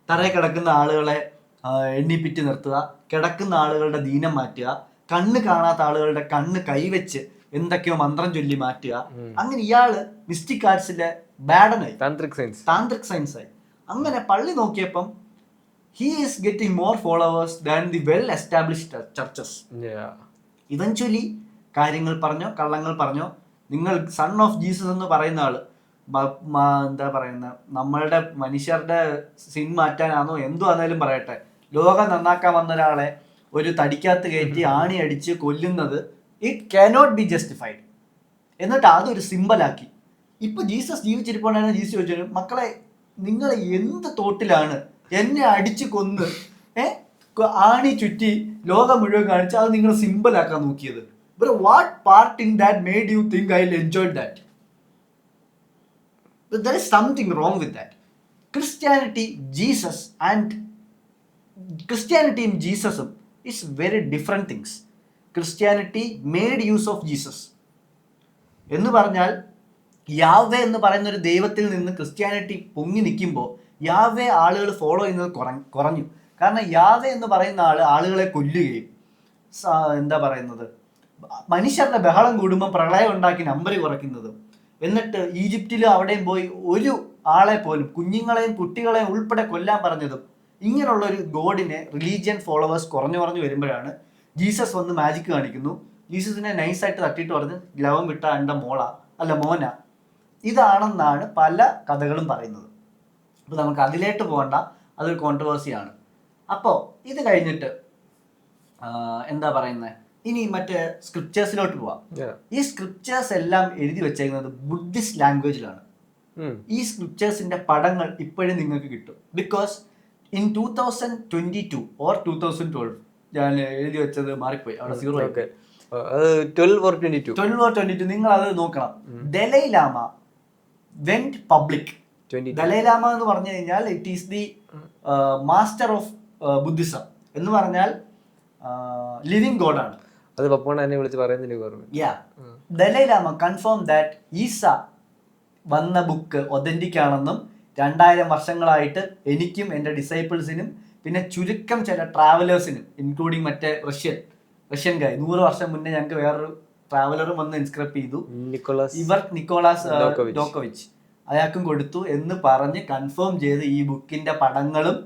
തറയിൽ കിടക്കുന്ന ആളുകളെ എണ്ണിപ്പിറ്റ് നിർത്തുക, കിടക്കുന്ന ആളുകളുടെ ദീനം മാറ്റുക, കണ്ണ് കാണാത്ത ആളുകളുടെ കണ്ണ് കൈവച്ച് എന്തൊക്കെയോ മന്ത്രം ചൊല്ലി മാറ്റുക. അങ്ങനെ ഇയാള് മിസ്റ്റിക് ആർട്സിലെ ബാഡനായി, താന്ത്രിക് സയൻസ് ആയി. അങ്ങനെ പള്ളി നോക്കിയപ്പം he is getting more followers than the well established churches. Eventually കാര്യങ്ങൾ പറഞ്ഞോ കള്ളങ്ങൾ പറഞ്ഞോ, നിങ്ങൾ സൺ ഓഫ് ജീസസ് എന്ന് പറയുന്ന ആള് എന്താ പറയുന്ന നമ്മളുടെ മനുഷ്യരുടെ സിൻ മാറ്റാനാണോ എന്തോ ആണെങ്കിലും പറയട്ടെ, ലോകം നന്നാക്കാൻ വന്ന ഒരാളെ ഒരു തടിക്കകത്ത് കയറ്റി ആണി അടിച്ച് കൊല്ലുന്നത് ഇറ്റ് കാനോട്ട് ബി ജസ്റ്റിഫൈഡ്. എന്നിട്ട് അതൊരു സിമ്പലാക്കി. ഇപ്പൊ ജീസസ് ജീവിച്ചിരിപ്പോണ്ടാണ് ജീസസ് ചോദിച്ചു, മക്കളെ നിങ്ങൾ എന്ത് തോട്ടിലാണ് എന്നെ അടിച്ച് കൊന്ന് ആണി ചുറ്റി ലോകം മുഴുവൻ കാണിച്ച് അത് നിങ്ങൾ സിമ്പിളാക്കാൻ നോക്കിയത്? What part in that made you think I will enjoy that? There is something wrong with that. Christianity in Jesus is very different things. Christianity made use of Jesus. എന്ന് പറഞ്ഞാൽ യാവേ എന്ന് പറയുന്ന ഒരു ദൈവത്തിൽ നിന്ന് ക്രിസ്ത്യാനിറ്റി പൊങ്ങി നിൽക്കുമ്പോൾ Yahweh ആളുകൾ ഫോളോ ചെയ്യുന്നത് കുറഞ്ഞു. കാരണം യാവേ എന്ന് പറയുന്ന ആളുകളെ കൊല്ലുകയും എന്താ പറയുന്നത് മനുഷ്യരുടെ ബഹളം കൂടുമ്പോൾ പ്രളയം ഉണ്ടാക്കി നമ്പർ കുറയ്ക്കുന്നതും, എന്നിട്ട് ഈജിപ്തിലും അവിടെയും പോയി ഒരു ആളെ പോലും കുഞ്ഞുങ്ങളെയും കുട്ടികളെയും ഉൾപ്പെടെ കൊല്ലാൻ പറഞ്ഞതും, ഇങ്ങനെയുള്ള ഒരു ഗോഡിനെ റിലീജിയൻ ഫോളോവേഴ്സ് കുറഞ്ഞു വരുമ്പോഴാണ് ജീസസ് വന്ന് മാജിക് കാണിക്കുന്നു. ജീസസിനെ നൈസായിട്ട് തട്ടിയിട്ട് പറഞ്ഞ് ലവം വിട്ട എൻ്റെ മോന ഇതാണെന്നാണ് പല കഥകളും പറയുന്നത്. അപ്പോൾ നമുക്ക് അതിലേക്ക് പോകണ്ട, അതൊരു കോൺട്രവേഴ്സിയാണ്. അപ്പോൾ ഇത് കഴിഞ്ഞിട്ട് എന്താ പറയുന്നത്, ഇനി മറ്റേ സ്ക്രിപ്റ്റേഴ്സിലോട്ട് പോവാം. ഈ സ്ക്രിപ്റ്റേഴ്സ് എല്ലാം എഴുതി വെച്ചേക്കുന്നത് ബുദ്ധിസ്റ്റ് ലാംഗ്വേജിലാണ്. ഈ സ്ക്രിപ്റ്റേഴ്സിന്റെ പടങ്ങൾ ഇപ്പോഴും നിങ്ങൾക്ക് കിട്ടും. ബിക്കോസ് ഇൻ 2022 ഓർ 2012 ഞാൻ എഴുതി വെച്ചത് മാറിപ്പോയി, അവിടെ 12 or 22 നിങ്ങൾ അത് നോക്കണം. Dalai Lama went public. Dalai Lama എന്ന് പറഞ്ഞു കഴിഞ്ഞാൽ it is the master of Buddhism എന്ന് പറഞ്ഞാൽ ലിവിങ് ഗോഡാണ്. അത് പപ്പോണ് എന്നെ വിളിച്ച് പറയുന്നില്ല. Dalai Lama confirm that Issa വന്ന ബുക്ക് ഒതന്റിക് ആണെന്നും 2000 വർഷങ്ങളായിട്ട് എനിക്കും എൻ്റെ ഡിസൈപ്പിൾസിനും പിന്നെ ചുരുക്കം ചില ട്രാവലേഴ്സിനും ഇൻക്ലൂഡിങ് മറ്റേ റഷ്യൻ ഗായ് 100 വർഷം മുന്നേ ഞങ്ങൾക്ക് വേറൊരു ട്രാവലറും വന്ന് ഇൻസ്ക്രൈബ് ചെയ്തു, നിക്കോളാസ് ഡോക്കോവിച്ച്, അയാൾക്കും കൊടുത്തു എന്ന് പറഞ്ഞ് കൺഫേം ചെയ്ത് ഈ ബുക്കിന്റെ പടങ്ങളും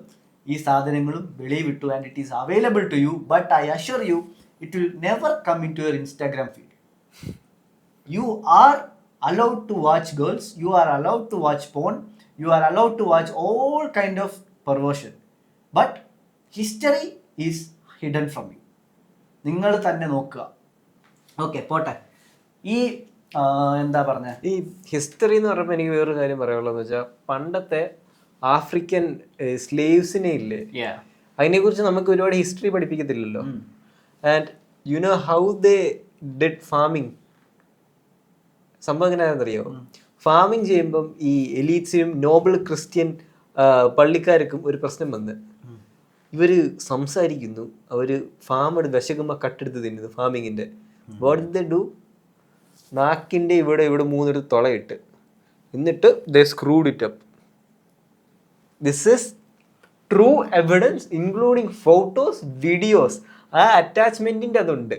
ഈ സാധനങ്ങളും വെളിയിൽ വിട്ടു. And it is available to you, but I assure you it will never come in to your Instagram feed. You are allowed to watch girls, you are allowed to watch porn, you are allowed to watch all kind of perversion, but history is hidden from you. നിങ്ങൾ തന്നെ നോക്കുക. Okay, പോട്ടെ. ഈ എന്താ പറഞ്ഞ ഈ history എന്ന് പറയുമ്പോൾ എനിക്ക് വേറൊരു കാര്യം പറയാനുള്ളതെന്ന് വെച്ചാൽ, പണ്ടത്തെ ആഫ്രിക്കൻ സ്ലേവ്സിനെ ഇല്ലേ, അതിനെക്കുറിച്ച് നമുക്ക് ഒരുപാട് ഹിസ്റ്ററി പഠിപ്പിക്കത്തില്ലല്ലോ. And you know how they did farming. സംഭവം എങ്ങനെയാണെന്നറിയോ? ഫാമിങ് ചെയ്യുമ്പം ഈ എലീറ്റ്സിനും നോബിൾ ക്രിസ്ത്യൻ പള്ളിക്കാർക്കും ഒരു പ്രശ്നം വന്ന് ഇവര് സംസാരിക്കുന്നു, അവര് ഫാം എടുത്ത് വിശക്കുമ്പോൾ കട്ടെടുത്ത് തിന്നുന്നു ഫാമിങ്ങിന്റെ. What they do? നാക്കിന്റെ ഇവിടെ 3 തുളയിട്ട് എന്നിട്ട് they screwed it up. This is true evidence including photos, videos. ആ അറ്റാച്ച്മെന്റിന്റെ അതുണ്ട്.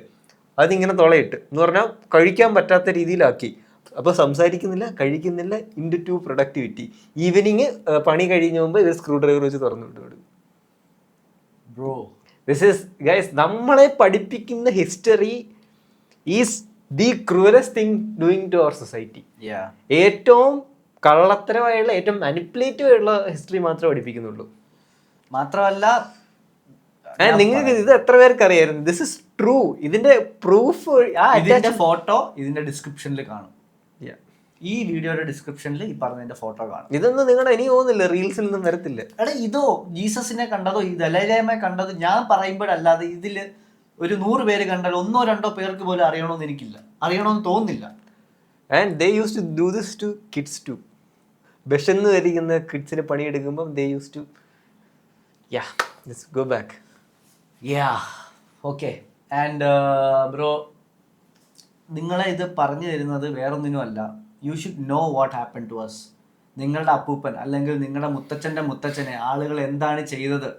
അതിങ്ങനെ തുളയിട്ട് എന്ന് പറഞ്ഞാൽ കഴിക്കാൻ പറ്റാത്ത രീതിയിലാക്കി. അപ്പോൾ സംസാരിക്കുന്നില്ല, കഴിക്കുന്നില്ല, ഇൻറ്റു ടു പ്രൊഡക്ടിവിറ്റി. ഈവനിങ് പണി കഴിഞ്ഞ മുമ്പ് ഇത് സ്ക്രൂ ഡ്രൈവർ വെച്ച് തുറന്നു വിട്ടു. ബ്രോ, ദിസ് ഈസ് ഗൈസ് നമ്മളെ പഠിപ്പിക്കുന്ന history is the cruellest thing doing to our society. Yeah. ഏറ്റവും കള്ളത്തരമായുള്ള ഏറ്റവും മാനിപ്പുലേറ്റീവ് ആയിട്ടുള്ള ഹിസ്റ്ററി മാത്രമേ പഠിപ്പിക്കുന്നുള്ളൂ. മാത്രമല്ല നിങ്ങൾക്ക് ഇത് എത്ര പേർക്ക് അറിയായിരുന്നു? This is true. ഇതിന്റെ പ്രൂഫ് ഇതിന്റെ ഫോട്ടോ ഇതിന്റെ ഡിസ്ക്രിപ്ഷനിൽ കാണും. ഈ വീഡിയോയുടെ ഡിസ്ക്രിപ്ഷനിൽ ഈ പറഞ്ഞതിന്റെ ഫോട്ടോ കാണും. ഇതൊന്നും നിങ്ങളുടെ എനിക്ക് തോന്നുന്നില്ല റീൽസിൽ നിന്നും വരത്തില്ല. എടാ ഇതോ ജീസസിനെ കണ്ടതോ ഈ ദലൈലാമയെ കണ്ടത് ഞാൻ പറയുമ്പോഴല്ലാതെ ഇതില് ഒരു 100 പേര് കണ്ടാൽ 1-2 പേർക്ക് പോലും അറിയണമെന്ന് എനിക്കില്ല, അറിയണമെന്ന് തോന്നുന്നില്ല. And they use to do this to kids too. ബഷന്ന് വരിക്കുന്ന കിഡ്സിന് പണിയെടുക്കുമ്പോൾ they use to go back. Okay. And bro, നിങ്ങളെ ഇത് പറഞ്ഞു തരുന്നത് വേറൊന്നിനുമല്ല. You should know what happen to us. നിങ്ങളുടെ അപ്പൂപ്പൻ അല്ലെങ്കിൽ നിങ്ങളുടെ മുത്തച്ഛൻ്റെ മുത്തച്ഛനെ ആളുകൾ എന്താണ് ചെയ്തത്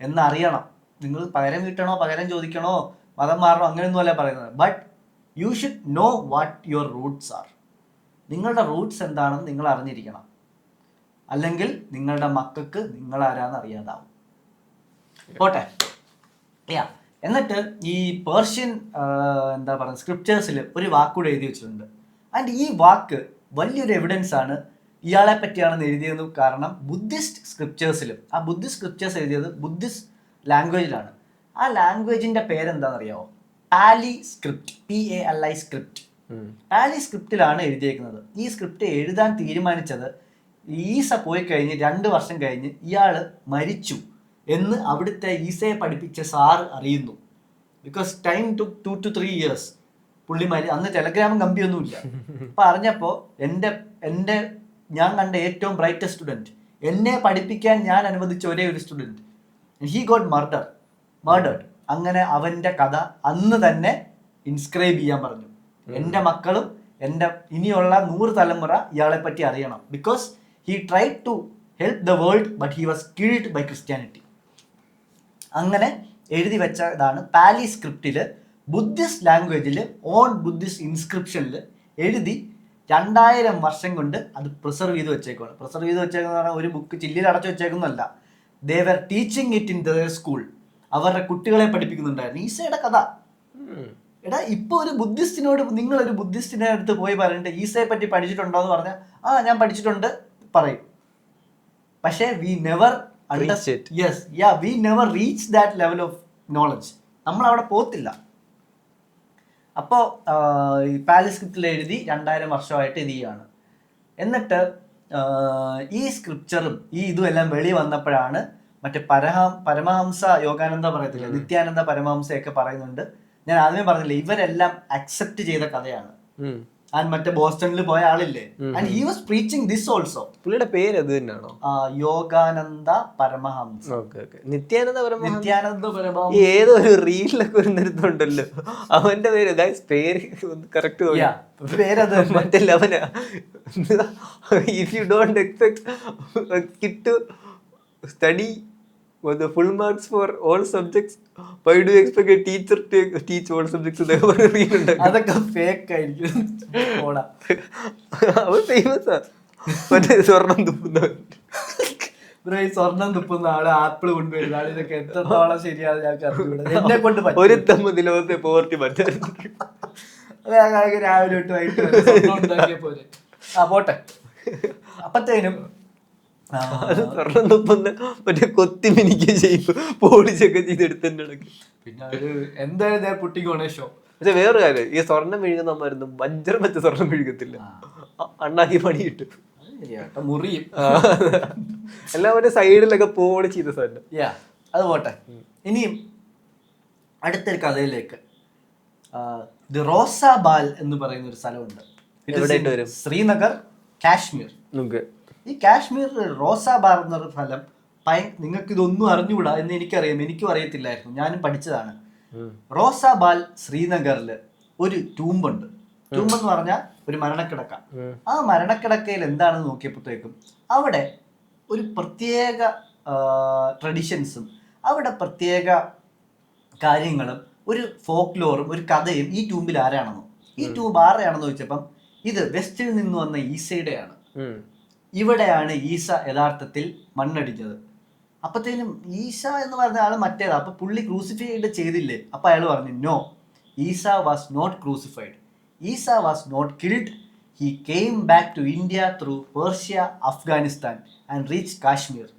എന്നറിയണം. നിങ്ങൾ പകരം വീട്ടണോ പകരം ചോദിക്കണോ മതം മാറണോ അങ്ങനെയൊന്നുമല്ല പറയുന്നത്. But you should know what your roots are. നിങ്ങളുടെ റൂട്ട്സ് എന്താണെന്ന് നിങ്ങൾ അറിഞ്ഞിരിക്കണം. അല്ലെങ്കിൽ നിങ്ങളുടെ മക്കൾക്ക് നിങ്ങളാരാന്ന് അറിയാതാവും. പോട്ടെ. എന്നിട്ട് ഈ പേർഷ്യൻ എന്താ പറയുക സ്ക്രിപ്റ്റേഴ്സിൽ ഒരു വാക്കുകൂടെ എഴുതി വെച്ചിട്ടുണ്ട്. ആൻഡ് ഈ വാക്ക് വലിയൊരു എവിഡൻസ് ആണ് ഇയാളെ പറ്റിയാണെന്ന് എഴുതിയത്. കാരണം ബുദ്ധിസ്റ്റ് സ്ക്രിപ്റ്റേഴ്സിലും ആ ബുദ്ധിസ്റ്റ് സ്ക്രിപ്റ്റേഴ്സ് എഴുതിയത് ബുദ്ധിസ്റ്റ് ലാംഗ്വേജിലാണ്. ആ ലാംഗ്വേജിന്റെ പേരെന്താണെന്നറിയാമോ? Pali script. PALI script. Pali സ്ക്രിപ്റ്റിലാണ് എഴുതിയേക്കുന്നത്. ഈ സ്ക്രിപ്റ്റ് എഴുതാൻ തീരുമാനിച്ചത് ഈസ പോയി കഴിഞ്ഞ് 2 വർഷം കഴിഞ്ഞ് ഇയാൾ മരിച്ചു എന്ന് അവിടുത്തെ ഈസയെ പഠിപ്പിച്ച സാറ് അറിയുന്നു. Because time to 2 to 3 years. പുള്ളിമാരി അന്ന് ടെലഗ്രാമും കമ്പിയൊന്നുമില്ല. അപ്പം അറിഞ്ഞപ്പോൾ എൻ്റെ ഞാൻ കണ്ട ഏറ്റവും ബ്രൈറ്റസ്റ്റ് സ്റ്റുഡൻറ്റ്, എന്നെ പഠിപ്പിക്കാൻ ഞാൻ അനുവദിച്ച ഒരേ ഒരു സ്റ്റുഡൻറ്റ്, ഹി ഗോട്ട് മർഡേഡ്. അങ്ങനെ അവൻ്റെ കഥ അന്ന് തന്നെ ഇൻസ്ക്രൈബ് ചെയ്യാൻ പറഞ്ഞു. എൻ്റെ മക്കളും എൻ്റെ ഇനിയുള്ള 100 തലമുറ ഇയാളെ പറ്റി അറിയണം. Because he tried to help the world but he was killed by Christianity. അങ്ങനെ എഴുതി വെച്ച ഇതാണ് പാലി സ്ക്രിപ്റ്റിൽ ബുദ്ധിസ്റ്റ് ലാംഗ്വേജിൽ ഓൺ ബുദ്ധിസ്റ്റ് ഇൻസ്ക്രിപ്ഷനിൽ എഴുതി 2000 വർഷം കൊണ്ട് അത് പ്രിസർവ് ചെയ്ത് വെച്ചേക്കുവാണ്. പ്രിസർവ് ചെയ്ത് വെച്ചേക്കുന്ന പറഞ്ഞാൽ ഒരു ബുക്ക് ചില്ലിൽ അടച്ചു വെച്ചേക്കുന്നല്ല. They were teaching it in their school. അവരുടെ കുട്ടികളെ പഠിപ്പിക്കുന്നുണ്ടായിരുന്നു ഈസയുടെ കഥ. എടാ ഇപ്പോൾ ഒരു ബുദ്ധിസ്റ്റിനോട് നിങ്ങളൊരു ബുദ്ധിസ്റ്റിനെ അടുത്ത് പോയി പറഞ്ഞിട്ട് ഈസയെ പറ്റി പഠിച്ചിട്ടുണ്ടോ എന്ന് പറഞ്ഞാൽ ഞാൻ പഠിച്ചിട്ടുണ്ട് പറയും. പക്ഷേ we never we never reach that level of knowledge. നമ്മൾ അവിടെ പോകത്തില്ല. അപ്പോൾ ഈ പാലി സ്ക്രിപ്റ്റിൽ എഴുതി 2000 വർഷമായിട്ട് ഇത് ചെയ്യാണ്. എന്നിട്ട് ഈ സ്ക്രിപ്ചറും ഈ ഇതും എല്ലാം വെളി വന്നപ്പോഴാണ് മറ്റേ പരമഹംസ യോഗാനന്ദ പറയത്തില്ല, നിത്യാനന്ദ പരമഹംസയൊക്കെ പറയുന്നുണ്ട്. ഞാൻ ആദ്യമേ പറഞ്ഞില്ലേ, ഇവരെല്ലാം അക്സെപ്റ്റ് ചെയ്ത കഥയാണ്. മറ്റേ ബോസ്റ്റണിൽ പോയ ആളില്ലേ, and he was preaching this also. പുള്ളിയുടെ പേര് അത് തന്നെയാണോ? യോഗാനന്ദ പരമഹംസ. നിത്യാനന്ദ പരമഹംസ ഏതോ ഒരു റീലിലൊക്കെ വരുന്നിടത്തുണ്ടല്ലോ അവന്റെ പേര്. പേര് കറക്റ്റ് പേരത് മറ്റേ അവനാ. If you don't expect kid to study the full marks for all subjects, why do you expect a teacher to teach all subjects? അതൊക്കെ ഫേക്ക് ആയിരിക്കും. അവൻ ഫേമസാ. മറ്റേ സ്വർണം തുപ്പുന്നവൻ. സ്വർണം തുപ്പുന്ന ആള്, ആപ്പിൾ കൊണ്ടുവരുന്ന ആള്, ഇതൊക്കെ എത്രത്തോളം ശരിയാണെന്ന് ഞങ്ങൾക്ക് അറിഞ്ഞൂടാ. എന്നെ കൊണ്ട് ഒരു തമ്മിൽ ലോകത്തെ പോവർട്ടി പറ്റാൻ രാവിലെ തൊട്ട് വൈകിട്ട് ഉണ്ടാക്കിയ പോലെ. പോട്ടെ. അപ്പത്തേനും സ്വർണം തുപ്പുന്ന മറ്റേ കൊത്തി മിനിക്കുക ചെയ്യും, പോളിച്ചൊക്കെ ചെയ്തെടുത്തിട്ടുണ്ടെങ്കിൽ പിന്നെ ഒരു എന്തായാലും പുട്ടി ഗണേശോ. പക്ഷെ വേറൊരു കാര്യം, ഈ സ്വർണം മെഴുകുന്ന മരുന്ന് വജ്രം വെച്ച സ്വർണം മെഴുകത്തില്ല, അണ്ണാക്കി പണി കിട്ടും, മുറിയും എല്ലാം മറ്റേ സൈഡിലൊക്കെ പോളി ചെയ്ത സാധനം. അത് പോട്ടെ. ഇനിയും അടുത്തൊരു കഥയിലേക്ക്. ദി റോസാബാൽ എന്ന് പറയുന്ന ഒരു സ്ഥലമുണ്ട്. ശ്രീനഗർ, കാശ്മീർ. ഈ കാശ്മീർ റോസാബാർ എന്നൊരു സ്ഥലം നിങ്ങൾക്ക് ഇതൊന്നും അറിഞ്ഞുകൂടാ എന്ന് എനിക്കറിയാം, എനിക്കും അറിയത്തില്ലായിരുന്നു, ഞാനും പഠിച്ചതാണ്. റോസാബാൽ ശ്രീനഗറിൽ ഒരു ടൂമ്പുണ്ട്. ടൂമ്പ് എന്ന് പറഞ്ഞാൽ ഒരു മരണക്കിടക്ക. ആ മരണക്കിടക്കയിൽ എന്താണെന്ന് നോക്കിയപ്പോഴത്തേക്കും അവിടെ ഒരു പ്രത്യേക ട്രഡീഷൻസും അവിടെ പ്രത്യേക കാര്യങ്ങളും ഒരു ഫോക്ലോറും ഒരു കഥയും ഈ ടൂമ്പിൽ ആരാണെന്നോ. ഈ ടൂമ്പ് ആരുടെയാണെന്ന് ചോദിച്ചപ്പം ഇത് വെസ്റ്റിൽ നിന്ന് വന്ന ഈസയുടെയാണ്. ഇവിടെയാണ് ഈസ യഥാർത്ഥത്തിൽ മണ്ണടിച്ചത്. അപ്പത്തേനും ഈസ എന്ന് പറഞ്ഞ ആൾ മറ്റേതാ. അപ്പൊ പുള്ളി ക്രൂസിഫൈഡ് ചെയ്തില്ലേ? അപ്പൊ അയാൾ പറഞ്ഞു no, Isa was not crucified. Isa was not killed. He came back to India through Persia, Afghanistan and reached Kashmir.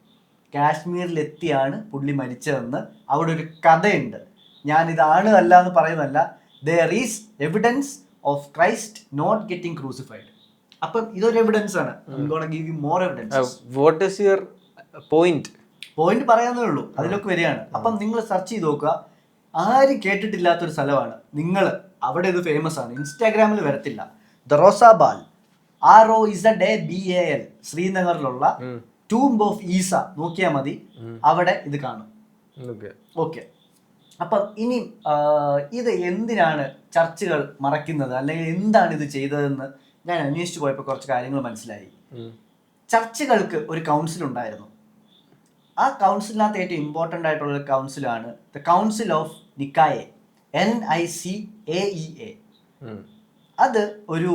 കാശ്മീരിലെത്തിയാണ് പുള്ളി മരിച്ചതെന്ന് അവിടെ ഒരു കഥയുണ്ട്. ഞാനിതാണ് അല്ല എന്ന് പറയുന്നതല്ല. There is evidence of Christ not getting crucified. അപ്പം ഇതൊരു എവിഡൻസ് ആണ്. Give you more evidence. What is your point പറയാന്നേ ഉള്ളൂ, അതിലൊക്കെ വരികയാണ്. അപ്പം നിങ്ങൾ സെർച്ച് ചെയ്ത് നോക്കുക. ആരും കേട്ടിട്ടില്ലാത്തൊരു സ്ഥലമാണ്. നിങ്ങൾ അവിടെ ഇത് ഫേമസ് ആണ്, ഇൻസ്റ്റാഗ്രാമിൽ വരത്തില്ല. ദ റോസാബാൽ, ROZABAL, ശ്രീനഗറിലുള്ള ടൂംബ് ഓഫ് ഈസ നോക്കിയാൽ മതി, അവിടെ ഇത് കാണും. ഓക്കെ. അപ്പം ഇനി ഇത് എന്തിനാണ് ചർച്ചുകൾ മറയ്ക്കുന്നത്, അല്ലെങ്കിൽ എന്താണ് ഇത് ചെയ്തതെന്ന് ഞാൻ അന്വേഷിച്ചു പോയപ്പോൾ കുറച്ച് കാര്യങ്ങൾ മനസ്സിലായി. ചർച്ചുകൾക്ക് ഒരു കൗൺസിൽ ഉണ്ടായിരുന്നു. ആ കൗൺസിലിനകത്ത് ഏറ്റവും ഇമ്പോർട്ടൻ്റ് ആയിട്ടുള്ള ഒരു കൗൺസിലാണ് ദ കൗൺസിൽ ഓഫ് നിക്കായെ, NICAEA. അത് ഒരു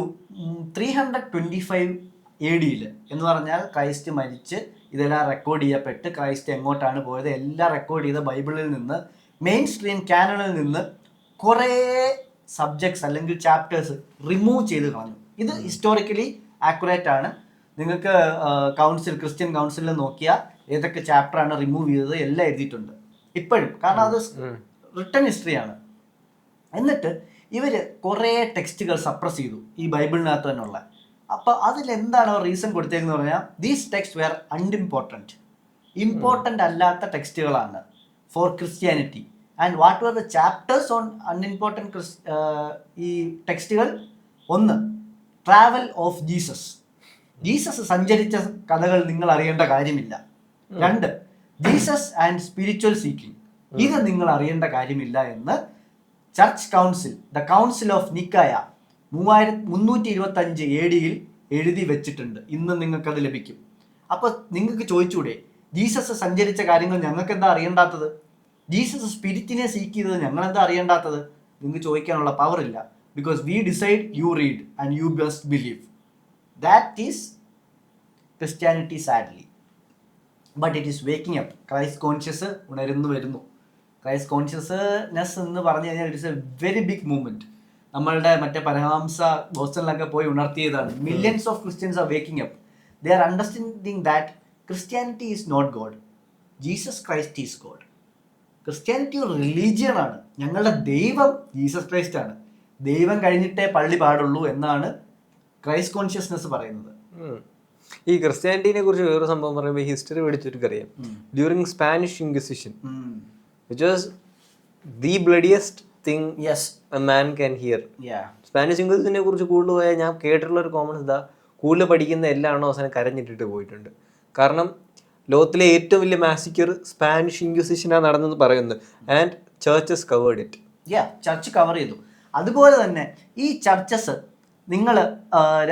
325 AD എന്ന് പറഞ്ഞാൽ ക്രൈസ്റ്റ് മരിച്ച് ഇതെല്ലാം റെക്കോർഡ് ചെയ്യപ്പെട്ട് ക്രൈസ്റ്റ് എങ്ങോട്ടാണ് പോയത് എല്ലാം റെക്കോർഡ് ചെയ്ത ബൈബിളിൽ നിന്ന്, മെയിൻ സ്ട്രീം കാനണിൽ നിന്ന് കുറേ സബ്ജക്ട്സ് അല്ലെങ്കിൽ ചാപ്റ്റേഴ്സ് റിമൂവ് ചെയ്ത് കളഞ്ഞു. ഇത് ഹിസ്റ്റോറിക്കലി ആക്യുറേറ്റ് ആണ്. നിങ്ങൾക്ക് ക്രിസ്ത്യൻ കൗൺസിലിൽ നോക്കിയാൽ ഏതൊക്കെ ചാപ്റ്ററാണ് റിമൂവ് ചെയ്തത് എല്ലാം എഴുതിയിട്ടുണ്ട് ഇപ്പോഴും, കാരണം അത് റിട്ടൺ ഹിസ്റ്ററിയാണ്. എന്നിട്ട് ഇവർ കുറേ ടെക്സ്റ്റുകൾ സപ്രസ് ചെയ്തു ഈ ബൈബിളിനകത്ത് തന്നെയുള്ള. അപ്പോൾ അതിലെന്താണ് റീസൺ കൊടുത്തേക്കെന്ന് പറഞ്ഞാൽ, these text were unimportant, important അല്ലാത്ത ടെക്സ്റ്റുകളാണ് for Christianity. And what were the chapters on unimportant ഈ ടെക്സ്റ്റുകൾ? ഒന്ന്, ട്രാവൽ ഓഫ് ജീസസ് സഞ്ചരിച്ച കഥകൾ നിങ്ങൾ അറിയേണ്ട കാര്യമില്ല. 2, ജീസസ് ആൻഡ് സ്പിരിച്വൽ സീക്കിംഗ്, ഇത് നിങ്ങൾ അറിയേണ്ട കാര്യമില്ല എന്ന് church council, the council of Nicaea 325 AD എഴുതി വെച്ചിട്ടുണ്ട്. ഇന്ന് നിങ്ങൾക്കത് ലഭിക്കും. അപ്പോൾ നിങ്ങൾക്ക് ചോദിച്ചൂടെ, ജീസസ് സഞ്ചരിച്ച കാര്യങ്ങൾ ഞങ്ങൾക്ക് എന്താ അറിയേണ്ടാത്തത്, ജീസസ് സ്പിരിറ്റിനെ സീക്ക് ചെയ്തത് ഞങ്ങളെന്താ അറിയേണ്ടാത്തത്? നിങ്ങൾക്ക് ചോദിക്കാനുള്ള പവർ ഇല്ല. Because we decide, you read and you must believe. That is Christianity sadly. But it is waking up. Christ conscious ഉണരുന്നു വരുന്നു. ക്രൈസ്റ്റ് കോൺഷ്യസ്നെസ് എന്ന് പറഞ്ഞു കഴിഞ്ഞാൽ it's a very big movement. നമ്മളുടെ മറ്റേ പരമഹംസ ബോസ്റ്റണിലൊക്കെ പോയി ഉണർത്തിയതാണ്. Millions of Christians are waking up. They are understanding that Christianity is not God, Jesus Christ is God. Christianity ഒരു റിലീജിയൻ ആണ്. ഞങ്ങളുടെ ദൈവം ജീസസ് ക്രൈസ്റ്റ് ആണ്. ദൈവം കഴിഞ്ഞിട്ടേ പള്ളി പാടുള്ളൂ എന്നാണ് ക്രൈസ്റ്റ് കോൺഷ്യസ്നെസ് പറയുന്നത്. ഈ ക്രിസ്ത്യാനിറ്റിനെ കുറിച്ച് വേറൊരു സംഭവം പറയുമ്പോൾ ഹിസ്റ്ററി പഠിച്ചവർക്കറിയാം. During Spanish inquisition, which was the bloodiest thing a man can hear. Spanish ഇൻക്വിസിഷനെ കുറിച്ച് കൂടുതൽ പോയാൽ ഞാൻ കേട്ടിട്ടുള്ള ഒരു കോമൺ ഇതാ, കൂടുതൽ പഠിക്കുന്ന എല്ലാണോ അവസാനം കരഞ്ഞിട്ടിട്ട് പോയിട്ടുണ്ട്. കാരണം ലോകത്തിലെ ഏറ്റവും വലിയ മാസിക്കർ സ്പാനിഷ് ഇൻക്വിസിഷനാണ് നടന്നെന്ന് പറയുന്നത്. And churches covered it. Church cover ചെയ്തു. അതുപോലെ തന്നെ ഈ ചർച്ചസ് നിങ്ങൾ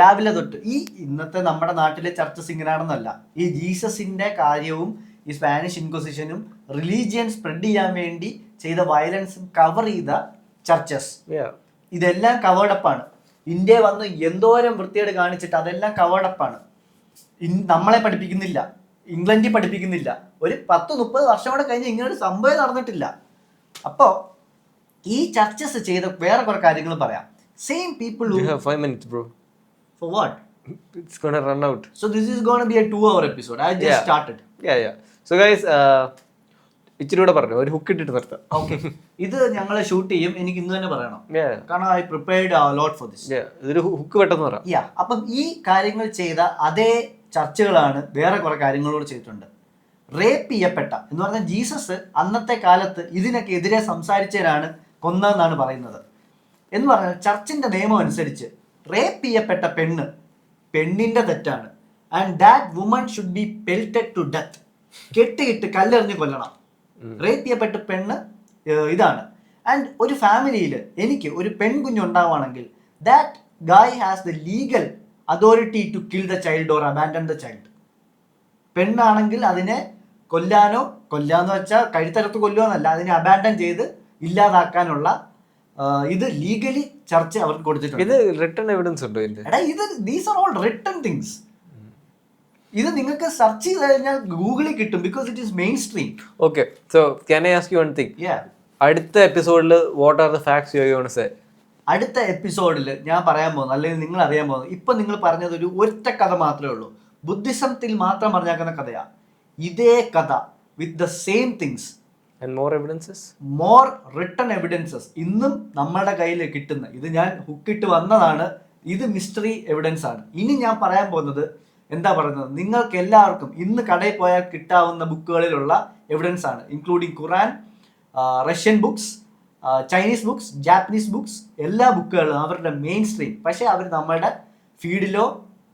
രാവിലെ തൊട്ട് ഈ ഇന്നത്തെ നമ്മുടെ നാട്ടിലെ ചർച്ചസ് ഇങ്ങനെയാണെന്നല്ല, ഈ ജീസസിന്റെ കാര്യവും ഈ സ്പാനിഷ് ഇൻക്വിസിഷനും റിലീജിയൻ സ്പ്രെഡ് ചെയ്യാൻ വേണ്ടി ചെയ്ത വയലൻസും കവർ ചെയ്ത ചർച്ചസ്, ഇതെല്ലാം കവേർഡപ്പാണ്. ഇന്ത്യ വന്ന് എന്തോരം വൃത്തിയോട് കാണിച്ചിട്ട് അതെല്ലാം കവേർഡപ്പാണ്. നമ്മളെ പഠിപ്പിക്കുന്നില്ല, ഇംഗ്ലണ്ടിൽ പഠിപ്പിക്കുന്നില്ല. ഒരു 10-30 വർഷം കൂടെ കഴിഞ്ഞ് ഇങ്ങനൊരു സംഭവം നടന്നിട്ടില്ല. അപ്പോൾ ഈ ചർച്ചസ് ചെയ്ത വേറെ കുറെ കാര്യങ്ങളും പറയാം. Same people who... You have 5 minutes, bro. For what? It's gonna run out. So this is gonna be a 2-hour episode. I just started. Yeah. So guys, ഇച്ചിരി കൂടെ പറഞ്ഞു, ഒരു ഹുക്ക് ഇട്ടിട്ട് നിർത്താം. ഓക്കെ. ഇത് ഞങ്ങൾ ഷൂട്ട് ചെയ്യും. എനിക്ക് ഇന്ന് തന്നെ പറയണം, കാരണം I prepared a lot for this. ഇതൊരു ഹുക്ക് പെട്ടെന്ന് പറയാം. അപ്പം ഈ കാര്യങ്ങൾ ചെയ്ത അതേ ചർച്ചകളാണ് വേറെ കുറെ കാര്യങ്ങളോട് ചെയ്തിട്ടുണ്ട്. റേപ്പ് ചെയ്യപ്പെട്ട എന്ന് പറഞ്ഞാൽ ജീസസ് അന്നത്തെ കാലത്ത് ഇതിനൊക്കെ എതിരെ സംസാരിച്ചവരാണ് കൊന്നതെന്നാണ് പറയുന്നത്. എന്ന് പറഞ്ഞാൽ ചർച്ചിന്റെ നിയമം അനുസരിച്ച് റേപ്പ് ചെയ്യപ്പെട്ട പെണ്ണിന്റെ തെറ്റാണ്. And that woman should be pelted to death. കെട്ടിയിട്ട് കല്ലെറിഞ്ഞ് കൊല്ലണം. റേപ്പ് ചെയ്യപ്പെട്ട പെണ്ണ് ഇതാണ്. ആൻഡ് ഒരു ഫാമിലിയിൽ എനിക്ക് ഒരു പെൺകുഞ്ഞുണ്ടാവുകയാണെങ്കിൽ that guy has the legal authority to kill the child or abandon the child. പെണ്ണാണെങ്കിൽ അതിനെ കൊല്ലാന്ന് വെച്ചാൽ കഴുത്തരത്ത് കൊല്ലുകയെന്നല്ല, അതിനെ അബാൻഡൻ ചെയ്ത് ഇല്ലാതാക്കാനുള്ള ഇത് ലീഗലി ചർച്ച അവർക്ക് കൊടുത്തിട്ടുണ്ട്. ഇത് റിട്ടൺ എവിഡൻസ് ഉണ്ടോ ഇതിന്റെ? These are all written things. ഇത് നിങ്ങൾക്ക് സെർച്ച് ചെയ്ത് കഴിഞ്ഞാൽ ഗൂഗിളിൽ കിട്ടും, because it is main stream. Okay, so can I ask you one thing? അടുത്ത എപ്പിസോഡിൽ what are the facts you gonna say? അടുത്ത എപ്പിസോഡിൽ ഞാൻ പറയാൻ പോകുന്നത്, അല്ലെങ്കിൽ നിങ്ങൾ അറിയാൻ പോകുന്നത്, ഇപ്പൊ നിങ്ങൾ പറഞ്ഞത് ഒരു ഒറ്റ കഥ മാത്രമേ ഉള്ളൂ, ബുദ്ധിസത്തിൽ മാത്രം പറഞ്ഞേക്കുന്ന കഥയാണ്. ഇതേ കഥ with the same things and more evidences, more written evidences ഇന്നും നമ്മുടെ കയ്യിൽ കിട്ടുന്ന, ഇത് ഞാൻ ഹുക്കിട്ട് വന്നതാണ്, ഇത് മിസ്റ്ററി എവിഡൻസ് ആണ്. ഇനി ഞാൻ പറയാൻ പോകുന്നത് എന്താ പറയുന്നത്, നിങ്ങൾക്ക് എല്ലാവർക്കും ഇന്ന് കടയിൽ പോയാൽ കിട്ടാവുന്ന ബുക്കുകളിലുള്ള എവിഡൻസ് ആണ്, including Quran, Russian books, Chinese books, Japanese books, എല്ലാ ബുക്കുകളും അവരുടെ മെയിൻ സ്ട്രീം. പക്ഷേ അവർ നമ്മളുടെ ഫീഡിലോ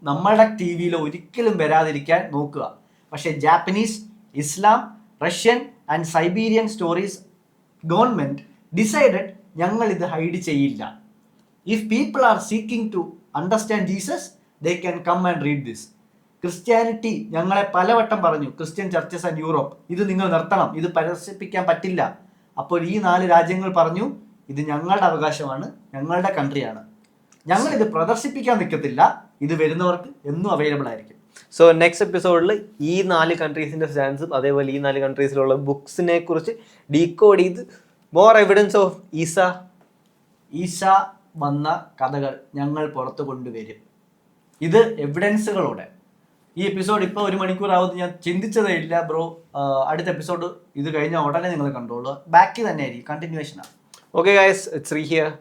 നമ്മളുടെ ടി വിയിലോ ഒരിക്കലും വരാതിരിക്കാൻ നോക്കുക. പക്ഷേ Japanese, Islam, Russian and Siberian stories government decided ഞങ്ങൾ ഇത് ഹൈഡ് ചെയ്യില്ല. If people are seeking to understand Jesus they can come and read this. Christianity ഞങ്ങളെ പലവട്ടം പറഞ്ഞു, ക്രിസ്ത്യൻ ചർച്ചസ് ആൻഡ് യൂറോപ്പ്, ഇത് നിങ്ങൾ നിർത്തണം, ഇത് പരസ്യപ്പിക്കാൻ പറ്റില്ല. അപ്പോൾ ഈ 4 രാജ്യങ്ങൾ പറഞ്ഞു, ഇത് ഞങ്ങളുടെ അവകാശമാണ്, ഞങ്ങളുടെ കൺട്രിയാണ്, ഞങ്ങൾ ഇത് പ്രദർശിപ്പിക്കാൻ നിൽക്കത്തില്ല, ഇത് വരുന്നവർക്ക് എന്നും അവൈലബിൾ ആയിരിക്കും. സോ നെക്സ്റ്റ് എപ്പിസോഡിൽ ഈ 4 കൺട്രീസിന്റെ സ്റ്റാൻസും അതേപോലെ ഈ 4 കൺട്രീസിലുള്ള ബുക്സിനെ കുറിച്ച് ഡീകോഡ് ചെയ്ത് മോർ എവിഡൻസ് ഓഫ് ഈസ വന്ന കഥകൾ ഞങ്ങൾ പുറത്തു കൊണ്ടുവരും, ഇത് എവിഡൻസുകളോടെ. ഈ എപ്പിസോഡ് ഇപ്പോൾ 1 മണിക്കൂറാവുമെന്ന് ഞാൻ ചിന്തിച്ചതേ ഇല്ല ബ്രോ. അടുത്ത എപ്പിസോഡ് ഇത് കഴിഞ്ഞാൽ ഉടനെ നിങ്ങൾ കണ്ടോളൂ, ബാക്കി തന്നെ ആയിരിക്കും, കണ്ടിന്യൂവേഷനാണ്. Okay guys, it's Sri here.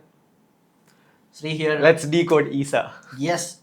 Sri here. Let's decode Isa. Yes.